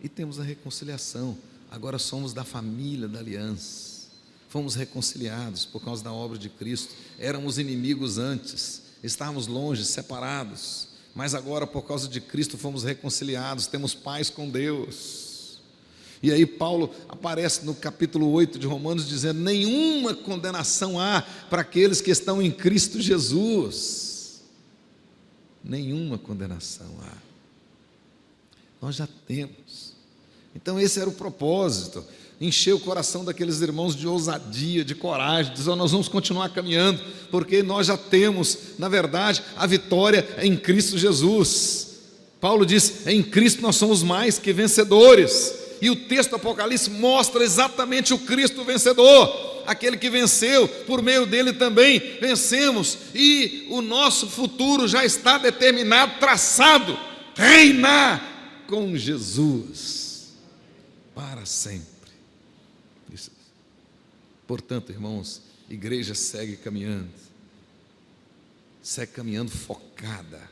A: E temos a reconciliação. Agora somos da família da aliança. Fomos reconciliados por causa da obra de Cristo. Éramos inimigos antes, estávamos longe, separados. Mas agora, por causa de Cristo, fomos reconciliados. Temos paz com Deus. E aí Paulo aparece no capítulo 8 de Romanos dizendo: nenhuma condenação há para aqueles que estão em Cristo Jesus. Nenhuma condenação há. Nós já temos. Então esse era o propósito, encher o coração daqueles irmãos de ousadia, de coragem, dizer: nós vamos continuar caminhando, porque nós já temos, na verdade, a vitória em Cristo Jesus. Paulo diz: em Cristo nós somos mais que vencedores. E o texto do Apocalipse mostra exatamente o Cristo vencedor, aquele que venceu, por meio dele também vencemos, e o nosso futuro já está determinado, traçado: reinar com Jesus para sempre. Isso. Portanto, irmãos, a igreja segue caminhando focada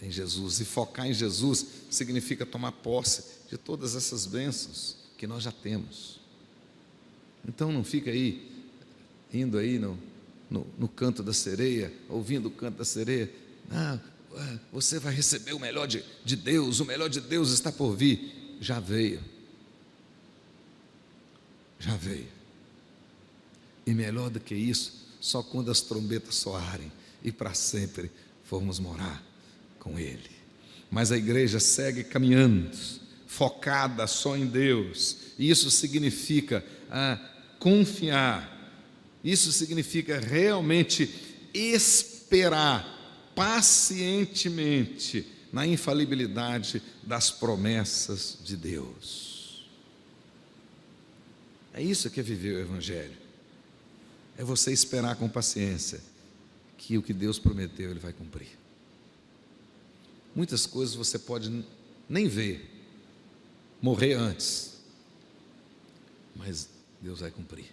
A: em Jesus, e focar em Jesus significa tomar posse de todas essas bênçãos que nós já temos. Então não fica aí, indo aí no canto da sereia, ouvindo o canto da sereia: você vai receber o melhor de Deus, o melhor de Deus está por vir. Já veio, e melhor do que isso, só quando as trombetas soarem e para sempre formos morar com Ele. Mas a igreja segue caminhando, focada só em Deus. Isso significa confiar. Isso significa realmente esperar pacientemente na infalibilidade das promessas de Deus. É isso que é viver o Evangelho. É você esperar com paciência que o que Deus prometeu Ele vai cumprir. Muitas coisas você pode nem ver, morrer antes, mas Deus vai cumprir.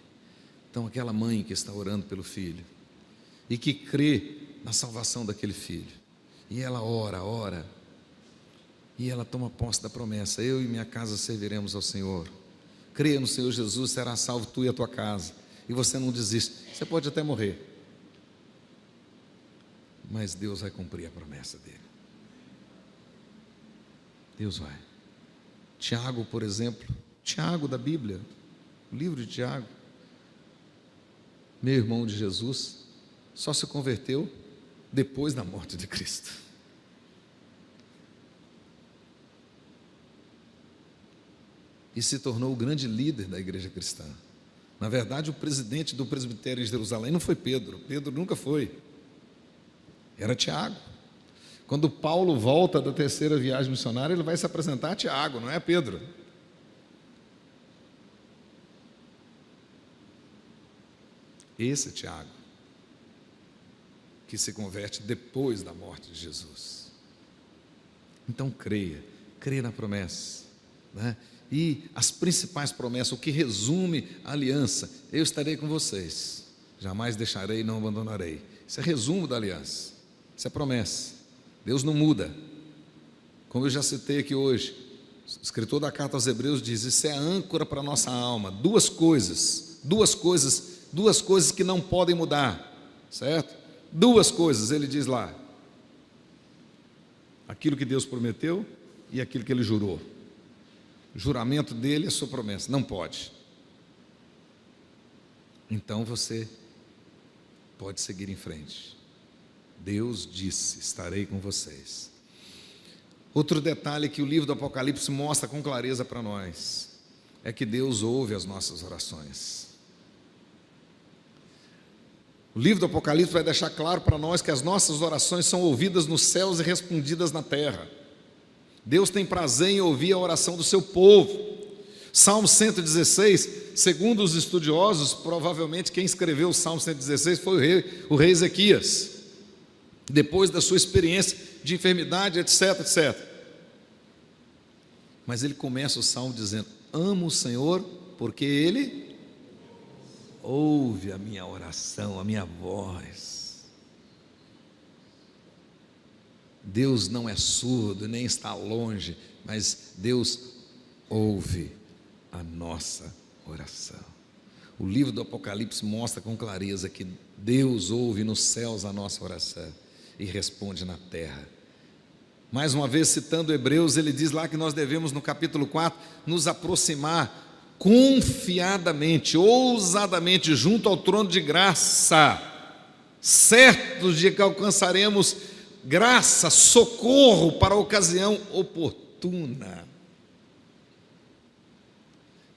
A: Então aquela mãe que está orando pelo filho e que crê na salvação daquele filho, e ela ora, e ela toma posse da promessa: eu e minha casa serviremos ao Senhor. Creia no Senhor Jesus, será salvo tu e a tua casa. E você não desiste. Você pode até morrer, mas Deus vai cumprir a promessa dele. Deus vai. Tiago, por exemplo, Tiago da Bíblia, o livro de Tiago, meu irmão de Jesus, só se converteu depois da morte de Cristo. E se tornou o grande líder da igreja cristã. Na verdade, o presidente do presbitério de Jerusalém não foi Pedro. Pedro nunca foi. Era Tiago. Quando Paulo volta da terceira viagem missionária, ele vai se apresentar a Tiago, não é a Pedro. Esse é Tiago, que se converte depois da morte de Jesus. Então creia na promessa, né? E as principais promessas, o que resume a aliança: eu estarei com vocês, jamais deixarei e não abandonarei. Isso é resumo da aliança, isso é promessa. Deus não muda. Como eu já citei aqui hoje, o escritor da carta aos Hebreus diz: isso é âncora para a nossa alma. Duas coisas que não podem mudar, certo? Duas coisas, ele diz lá: aquilo que Deus prometeu e aquilo que ele jurou. O juramento dele é a sua promessa, não pode. Então você pode seguir em frente. Deus disse: estarei com vocês. Outro detalhe que o livro do Apocalipse mostra com clareza para nós é que Deus ouve as nossas orações. O livro do Apocalipse vai deixar claro para nós que as nossas orações são ouvidas nos céus e respondidas na terra. Deus tem prazer em ouvir a oração do seu povo. Salmo 116, segundo os estudiosos, provavelmente quem escreveu o Salmo 116 foi o rei Ezequias, depois da sua experiência de enfermidade, etc, etc. Mas ele começa o Salmo dizendo: amo o Senhor porque Ele ouve a minha oração, a minha voz. Deus não é surdo, nem está longe, mas Deus ouve a nossa oração. O livro do Apocalipse mostra com clareza que Deus ouve nos céus a nossa oração e responde na terra. Mais uma vez, citando Hebreus, ele diz lá que nós devemos, no capítulo 4, nos aproximar confiadamente, ousadamente, junto ao trono de graça, certos de que alcançaremos graça, socorro para a ocasião oportuna.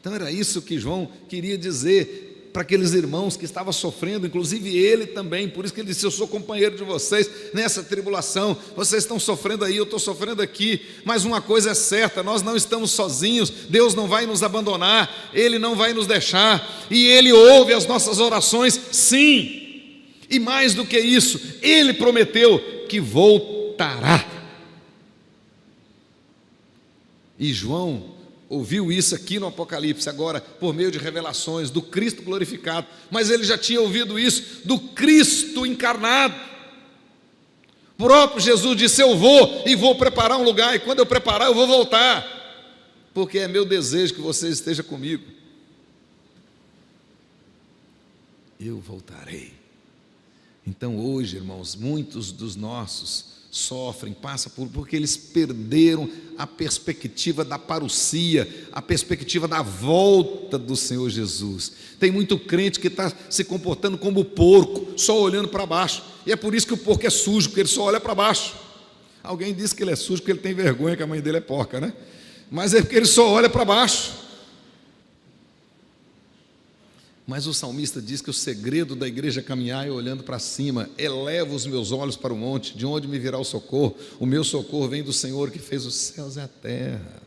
A: Então era isso que João queria dizer para aqueles irmãos que estavam sofrendo, inclusive ele também. Por isso que ele disse: eu sou companheiro de vocês nessa tribulação, vocês estão sofrendo aí, eu estou sofrendo aqui, mas uma coisa é certa, nós não estamos sozinhos, Deus não vai nos abandonar, Ele não vai nos deixar, e Ele ouve as nossas orações, sim, e mais do que isso, Ele prometeu que voltará. E João ouviu isso aqui no Apocalipse, agora por meio de revelações do Cristo glorificado, mas ele já tinha ouvido isso do Cristo encarnado. O próprio Jesus disse: eu vou e vou preparar um lugar, e quando eu preparar eu vou voltar, porque é meu desejo que você esteja comigo. Eu voltarei. Então hoje, irmãos, muitos dos nossos sofrem, passam porque eles perderam a perspectiva da parousia, a perspectiva da volta do Senhor Jesus. Tem muito crente que está se comportando como porco, só olhando para baixo, e é por isso que o porco é sujo, porque ele só olha para baixo. Alguém disse que ele é sujo porque ele tem vergonha que a mãe dele é porca, né? Mas é porque ele só olha para baixo. Mas o salmista diz que o segredo da igreja caminhar é olhando para cima. Eleva os meus olhos para o monte, de onde me virá o socorro? O meu socorro vem do Senhor que fez os céus e a terra.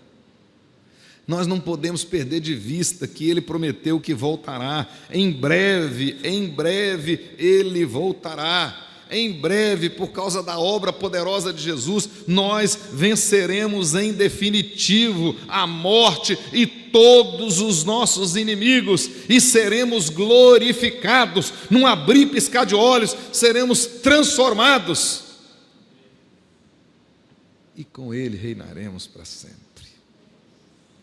A: Nós não podemos perder de vista que Ele prometeu que voltará. Em breve Ele voltará. Em breve, por causa da obra poderosa de Jesus, nós venceremos em definitivo a morte e todos os nossos inimigos, e seremos glorificados. Num abrir e piscar de olhos, seremos transformados, e com Ele reinaremos para sempre.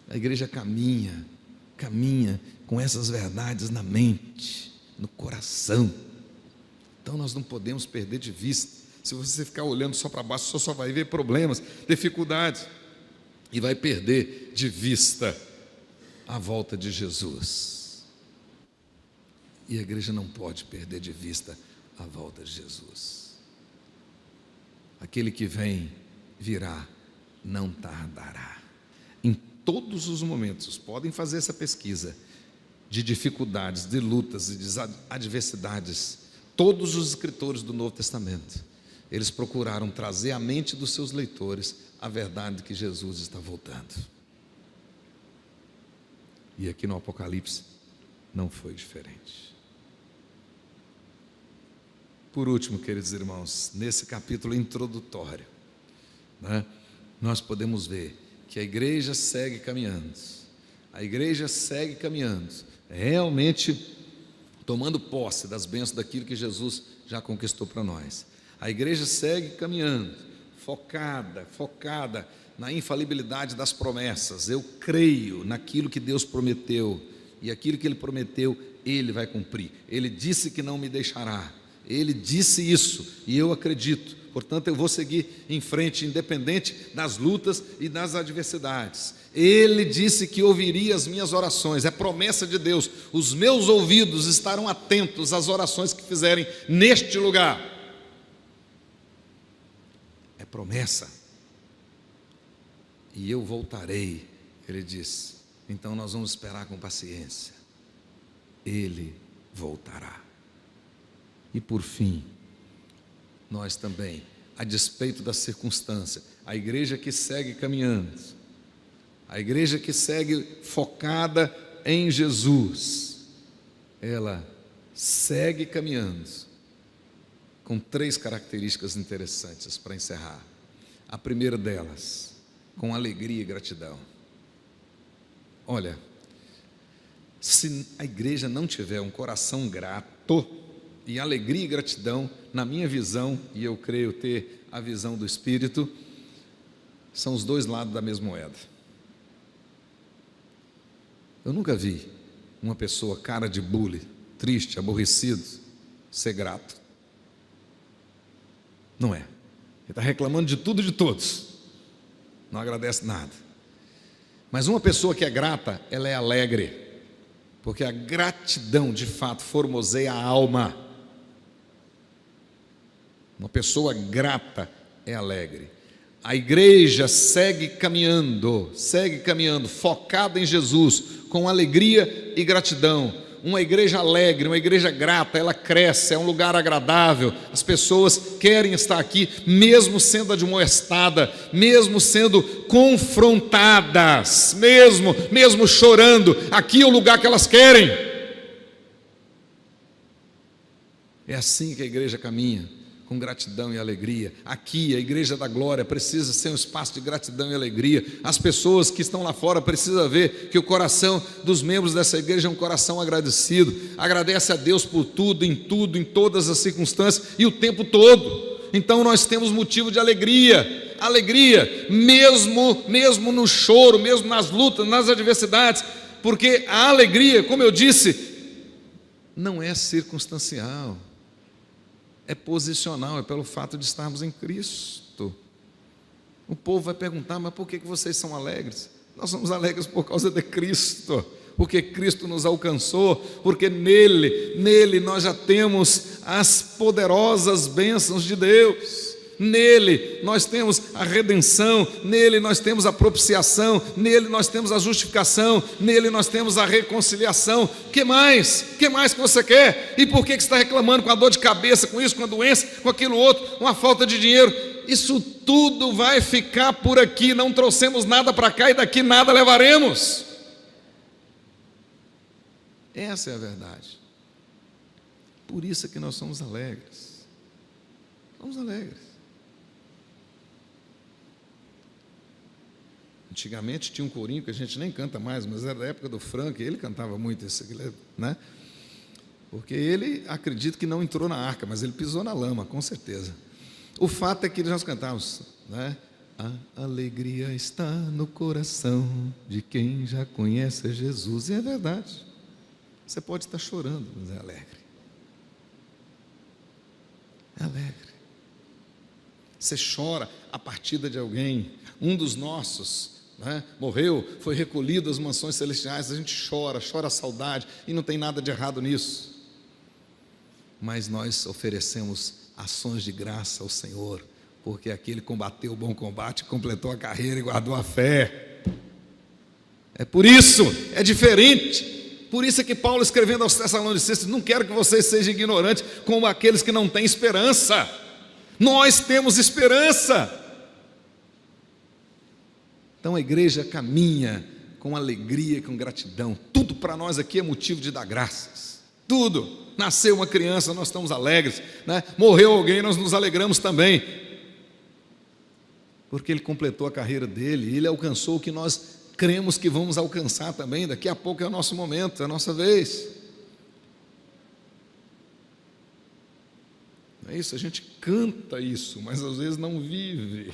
A: A igreja caminha com essas verdades na mente, no coração. Então nós não podemos perder de vista. Se você ficar olhando só para baixo, você só vai ver problemas, dificuldades, e vai perder de vista a volta de Jesus. E a igreja não pode perder de vista a volta de Jesus. Aquele que vem, virá, não tardará. Em todos os momentos, podem fazer essa pesquisa de dificuldades, de lutas e de adversidades. Todos os escritores do Novo Testamento, eles procuraram trazer à mente dos seus leitores a verdade de que Jesus está voltando. E aqui no Apocalipse não foi diferente. Por último, queridos irmãos, nesse capítulo introdutório, nós podemos ver que a igreja segue caminhando. A igreja segue caminhando, realmente tomando posse das bênçãos daquilo que Jesus já conquistou para nós. A igreja segue caminhando, focada na infalibilidade das promessas. Eu creio naquilo que Deus prometeu, e aquilo que Ele prometeu, Ele vai cumprir. Ele disse que não me deixará, Ele disse isso, e eu acredito. Portanto, eu vou seguir em frente, independente das lutas e das adversidades. Ele disse que ouviria as minhas orações, é promessa de Deus. Os meus ouvidos estarão atentos às orações que fizerem neste lugar. É promessa. E eu voltarei, ele disse. Então nós vamos esperar com paciência. Ele voltará. E por fim, nós também, a despeito da circunstância, a igreja que segue caminhando, a igreja que segue focada em Jesus, ela segue caminhando com 3 características interessantes para encerrar. A primeira delas, com alegria e gratidão. Olha, se a igreja não tiver um coração grato e alegria e gratidão, na minha visão, e eu creio ter a visão do Espírito, são os 2 lados da mesma moeda. Eu nunca vi uma pessoa cara de bule, triste, aborrecido, ser grato. Não é. Ele está reclamando de tudo e de todos, não agradece nada. Mas uma pessoa que é grata, ela é alegre, porque a gratidão de fato formoseia a alma. Uma pessoa grata é alegre. A igreja segue caminhando, focada em Jesus, com alegria e gratidão. Uma igreja alegre, uma igreja grata, ela cresce, é um lugar agradável. As pessoas querem estar aqui, mesmo sendo admoestada, mesmo sendo confrontadas, mesmo chorando. Aqui é o lugar que elas querem. É assim que a igreja caminha, com gratidão e alegria. Aqui, a igreja da glória precisa ser um espaço de gratidão e alegria. As pessoas que estão lá fora precisam ver que o coração dos membros dessa igreja é um coração agradecido, agradece a Deus por tudo, em todas as circunstâncias e o tempo todo. Então nós temos motivo de alegria, mesmo no choro, mesmo nas lutas, nas adversidades, porque a alegria, como eu disse, não é circunstancial, é posicional, é pelo fato de estarmos em Cristo. O povo vai perguntar, mas por que vocês são alegres? Nós somos alegres por causa de Cristo, porque Cristo nos alcançou, porque nele nós já temos as poderosas bênçãos de Deus. Nele nós temos a redenção, nele nós temos a propiciação, nele nós temos a justificação, nele nós temos a reconciliação. Que mais que você quer? E por que você está reclamando com a dor de cabeça, com isso, com a doença, com aquilo outro, com a falta de dinheiro? Isso tudo vai ficar por aqui, não trouxemos nada para cá e daqui nada levaremos. Essa é a verdade. Por isso é que nós somos alegres. Somos alegres. Antigamente tinha um corinho que a gente nem canta mais, mas era da época do Frank, ele cantava muito isso aqui, né? Porque ele, acredito que não entrou na arca, mas ele pisou na lama, com certeza. O fato é que nós cantávamos, né? A alegria está no coração de quem já conhece Jesus. E é verdade. Você pode estar chorando, mas é alegre. É alegre. Você chora a partida de alguém, um dos nossos, né, morreu, foi recolhido às mansões celestiais. A gente chora a saudade, e não tem nada de errado nisso. Mas nós oferecemos ações de graça ao Senhor, porque aquele combateu o bom combate, completou a carreira e guardou a fé. É por isso, é diferente. Por isso é que Paulo, escrevendo aos Tessalonicenses, não quero que vocês sejam ignorantes como aqueles que não têm esperança. Nós temos esperança. Então a igreja caminha com alegria e com gratidão. Tudo para nós aqui é motivo de dar graças. Tudo. Nasceu uma criança, nós estamos alegres, né? Morreu alguém, nós nos alegramos também, porque ele completou a carreira dele, ele alcançou o que nós cremos que vamos alcançar também. Daqui a pouco é o nosso momento, é a nossa vez. É isso, a gente canta isso, mas às vezes não vive.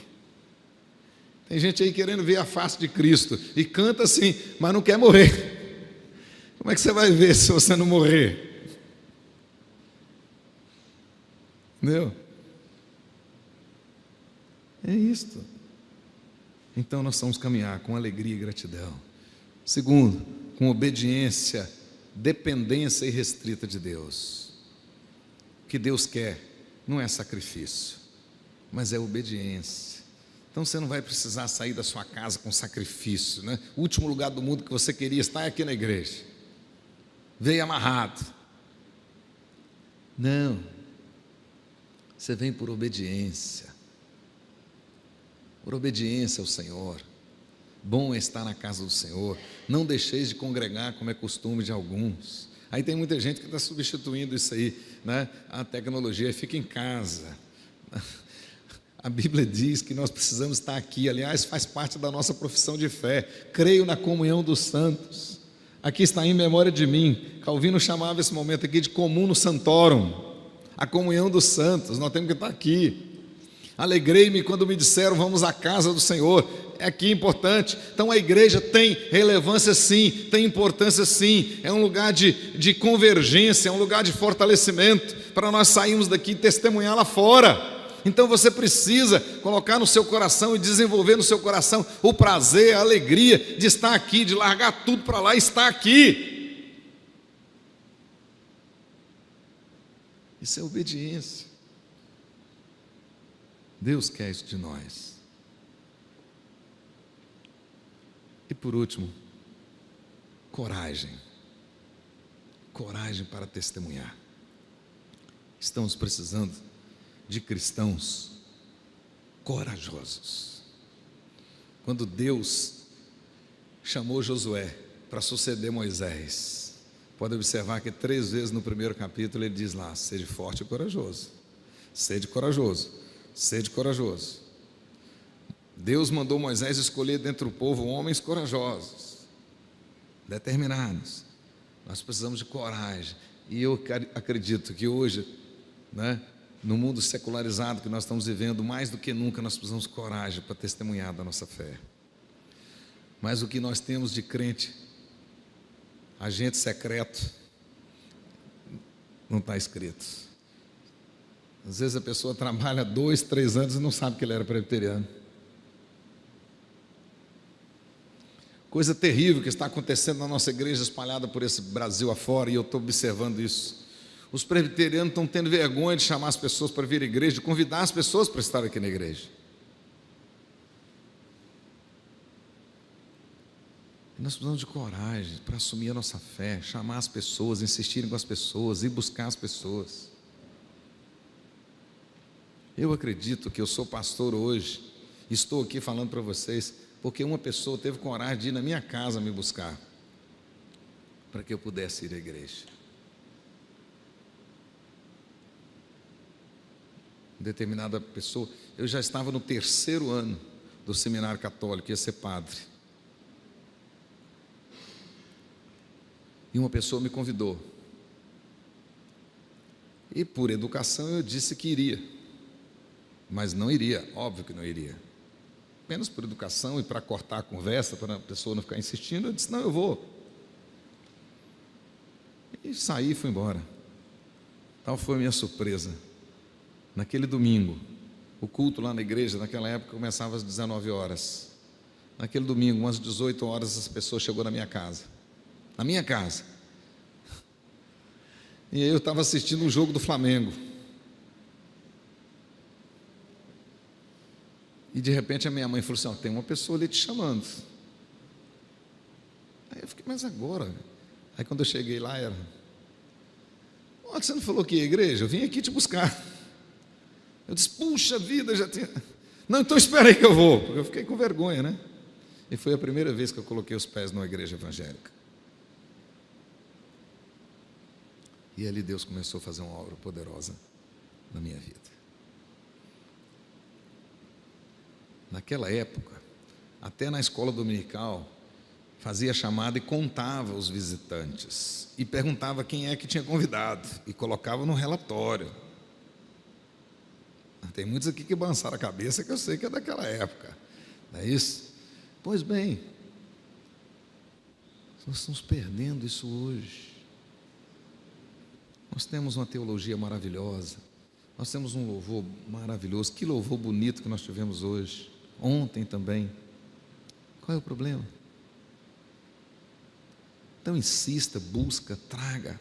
A: Tem gente aí querendo ver a face de Cristo e canta assim, mas não quer morrer. Como é que você vai ver se você não morrer? Entendeu? É isto. Então nós vamos caminhar com alegria e gratidão. Segundo, com obediência, dependência irrestrita de Deus. O que Deus quer não é sacrifício, mas é obediência. Então você não vai precisar sair da sua casa com sacrifício, né? O último lugar do mundo que você queria estar é aqui na igreja. Veio amarrado. Não, Você vem por obediência. Por obediência ao Senhor. Bom é estar na casa do Senhor. Não deixeis de congregar, como é costume de alguns. Aí tem muita gente que está substituindo isso aí, né? A tecnologia, fica em casa. A Bíblia diz que nós precisamos estar aqui. Aliás, faz parte da nossa profissão de fé. Creio na comunhão dos santos. Aqui está em memória de mim. Calvino chamava esse momento aqui de communo santorum. A comunhão dos santos. Nós temos que estar aqui. Alegrei-me quando me disseram: vamos à casa do Senhor. É aqui importante. Então a igreja tem relevância sim, tem importância sim. É um lugar de convergência, é um lugar de fortalecimento, para nós sairmos daqui e testemunhar lá fora. Então você precisa colocar no seu coração e desenvolver no seu coração o prazer, a alegria de estar aqui, de largar tudo para lá e estar aqui. Isso é obediência. Deus quer isso de nós. E por último, coragem. Coragem para testemunhar. Estamos precisando de cristãos corajosos. Quando Deus chamou Josué para suceder Moisés, pode observar que 3 vezes no primeiro capítulo ele diz lá: sede forte e corajoso, sede corajoso, sede corajoso. Deus mandou Moisés escolher dentre o povo homens corajosos, determinados. Nós precisamos de coragem. E eu acredito que hoje, né, no mundo secularizado que nós estamos vivendo, mais do que nunca nós precisamos de coragem para testemunhar da nossa fé. Mas o que nós temos de crente, agente secreto, não está escrito. Às vezes a pessoa trabalha 2, 3 anos e não sabe que ele era presbiteriano. Coisa terrível que está acontecendo na nossa igreja, espalhada por esse Brasil afora, e eu estou observando isso. Os presbiterianos estão tendo vergonha de chamar as pessoas para vir à igreja, de convidar as pessoas para estar aqui na igreja. E nós precisamos de coragem para assumir a nossa fé, chamar as pessoas, insistirem com as pessoas, ir buscar as pessoas. Eu acredito que eu sou pastor hoje, estou aqui falando para vocês, porque uma pessoa teve coragem de ir na minha casa me buscar, para que eu pudesse ir à igreja. Determinada pessoa, eu já estava no 3º ano do seminário católico, ia ser padre. E uma pessoa me convidou. E por educação eu disse que iria. Mas não iria, óbvio que não iria. Apenas por educação e para cortar a conversa, para a pessoa não ficar insistindo, eu disse: não, eu vou. E saí e fui embora. Tal foi a minha surpresa. Naquele domingo, o culto lá na igreja, naquela época, começava às 19 horas. Naquele domingo, umas 18 horas, essa pessoa chegou na minha casa. Na minha casa. E aí eu estava assistindo um jogo do Flamengo. E de repente a minha mãe falou assim: tem uma pessoa ali te chamando. Aí eu fiquei: mas agora? Aí quando eu cheguei lá era: você não falou que ia à igreja? Eu vim aqui te buscar. Eu disse: puxa vida, já tinha... Não, então espera aí que eu vou. Eu fiquei com vergonha, né? E foi a primeira vez que eu coloquei os pés numa igreja evangélica. E ali Deus começou a fazer uma obra poderosa na minha vida. Naquela época, até na escola dominical, fazia chamada e contava os visitantes. E perguntava quem é que tinha convidado. E colocava no relatório. Tem muitos aqui que balançaram a cabeça, que eu sei que é daquela época. Não é isso? Pois bem, nós estamos perdendo isso hoje. Nós temos uma teologia maravilhosa. Nós temos um louvor maravilhoso. Que louvor bonito que nós tivemos hoje. Ontem também. Qual é o problema? Então insista, busca, traga.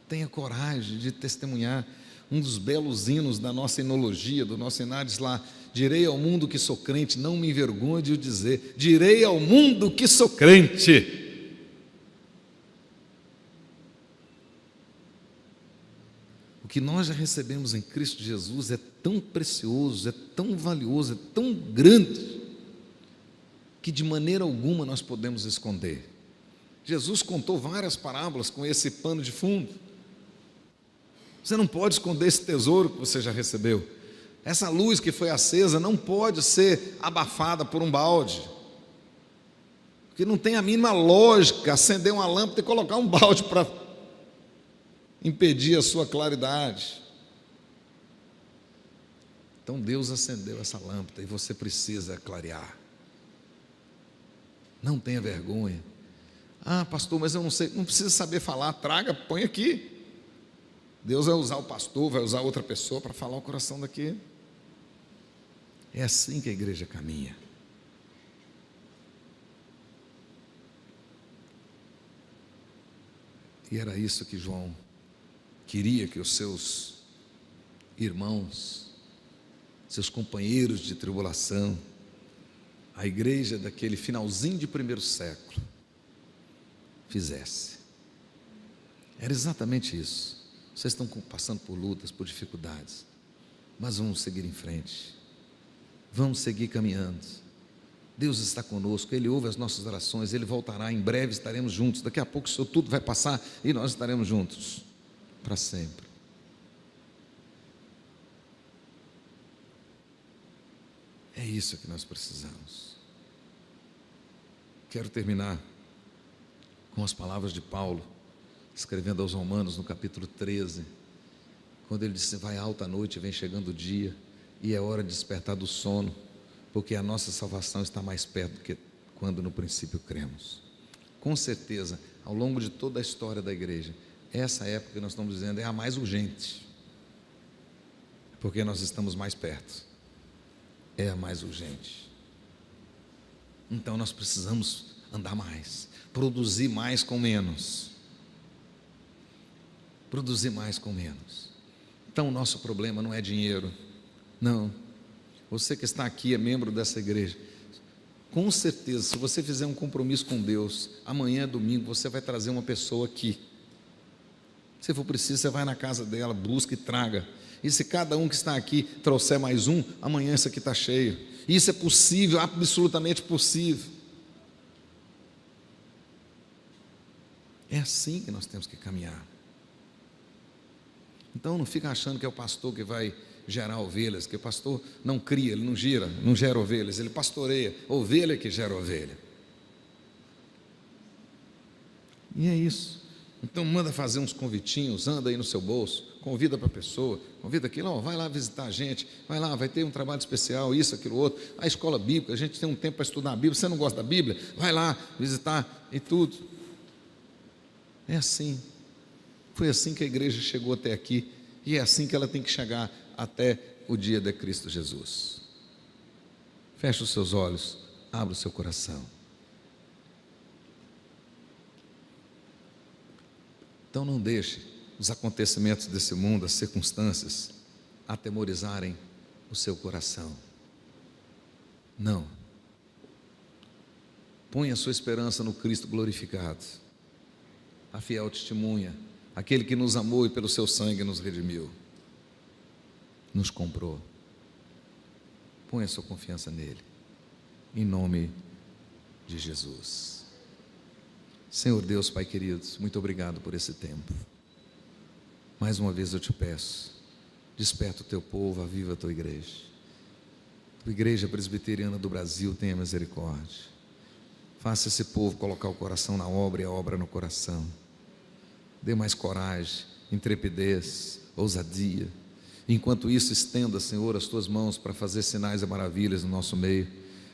A: Tenha coragem de testemunhar. Um dos belos hinos da nossa enologia, do nosso Iná, diz lá: direi ao mundo que sou crente, não me envergonho de o dizer. Direi ao mundo que sou crente. O que nós já recebemos em Cristo Jesus é tão precioso, é tão valioso, é tão grande, que de maneira alguma nós podemos esconder. Jesus contou várias parábolas com esse pano de fundo. Você não pode esconder esse tesouro que você já recebeu. Essa luz que foi acesa não pode ser abafada por um balde, porque não tem a mínima lógica acender uma lâmpada e colocar um balde para impedir a sua claridade. Então Deus acendeu essa lâmpada e você precisa clarear. Não tenha vergonha. Ah, pastor, mas eu não sei, não precisa saber falar, traga, põe aqui. Deus vai usar o pastor, vai usar outra pessoa para falar o coração daqui. É assim que a igreja caminha. E era isso que João queria que os seus irmãos, seus companheiros de tribulação, a igreja daquele finalzinho de primeiro século, fizesse. Era exatamente isso. Vocês estão passando por lutas, por dificuldades, mas vamos seguir em frente, vamos seguir caminhando. Deus está conosco, Ele ouve as nossas orações, Ele voltará, em breve estaremos juntos. Daqui a pouco isso tudo vai passar e nós estaremos juntos para sempre. É isso que nós precisamos. Quero terminar com as palavras de Paulo, escrevendo aos Romanos no capítulo 13, quando ele disse: vai alta a noite, vem chegando o dia, e é hora de despertar do sono, porque a nossa salvação está mais perto do que quando no princípio cremos. Com certeza, ao longo de toda a história da igreja, essa época que nós estamos dizendo é a mais urgente, porque nós estamos mais perto, é a mais urgente. Então nós precisamos andar mais, produzir mais com menos. Produzir mais com menos. Então o nosso problema não é dinheiro, não. Você que está aqui é membro dessa igreja, com certeza, se você fizer um compromisso com Deus, amanhã, domingo, você vai trazer uma pessoa aqui. Se for preciso, você vai na casa dela, busca e traga. E se cada um que está aqui trouxer mais um, amanhã isso aqui está cheio. Isso é possível, absolutamente possível. É assim que nós temos que caminhar. Então não fica achando que é o pastor que vai gerar ovelhas, que o pastor não cria, ele não gera ovelhas, ele pastoreia, ovelha que gera ovelha. E é isso. Então manda fazer uns convitinhos, anda aí no seu bolso, convida para a pessoa, convida aquilo, vai lá visitar a gente, vai lá, vai ter um trabalho especial, isso, aquilo, outro, a escola bíblica, a gente tem um tempo para estudar a Bíblia, você não gosta da Bíblia? Vai lá visitar e tudo. É assim. Foi assim que a igreja chegou até aqui, e é assim que ela tem que chegar até o dia de Cristo Jesus. Feche os seus olhos, abra o seu coração. Então não deixe os acontecimentos desse mundo, as circunstâncias, atemorizarem o seu coração. Não. Ponha a sua esperança no Cristo glorificado, a fiel testemunha, aquele que nos amou e pelo seu sangue nos redimiu, nos comprou. Ponha a sua confiança nele, em nome de Jesus. Senhor Deus, Pai querido, muito obrigado por esse tempo. Mais uma vez eu te peço, desperta o teu povo, aviva a tua igreja. A igreja presbiteriana do Brasil, tenha misericórdia. Faça esse povo colocar o coração na obra e a obra no coração. Dê mais coragem, intrepidez, ousadia. Enquanto isso, estenda, Senhor, as tuas mãos para fazer sinais e maravilhas no nosso meio.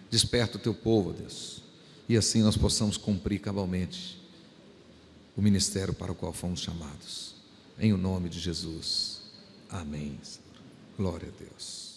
A: Desperta o teu povo, Deus, e assim nós possamos cumprir cabalmente o ministério para o qual fomos chamados. Em o nome de Jesus. Amém. Glória a Deus.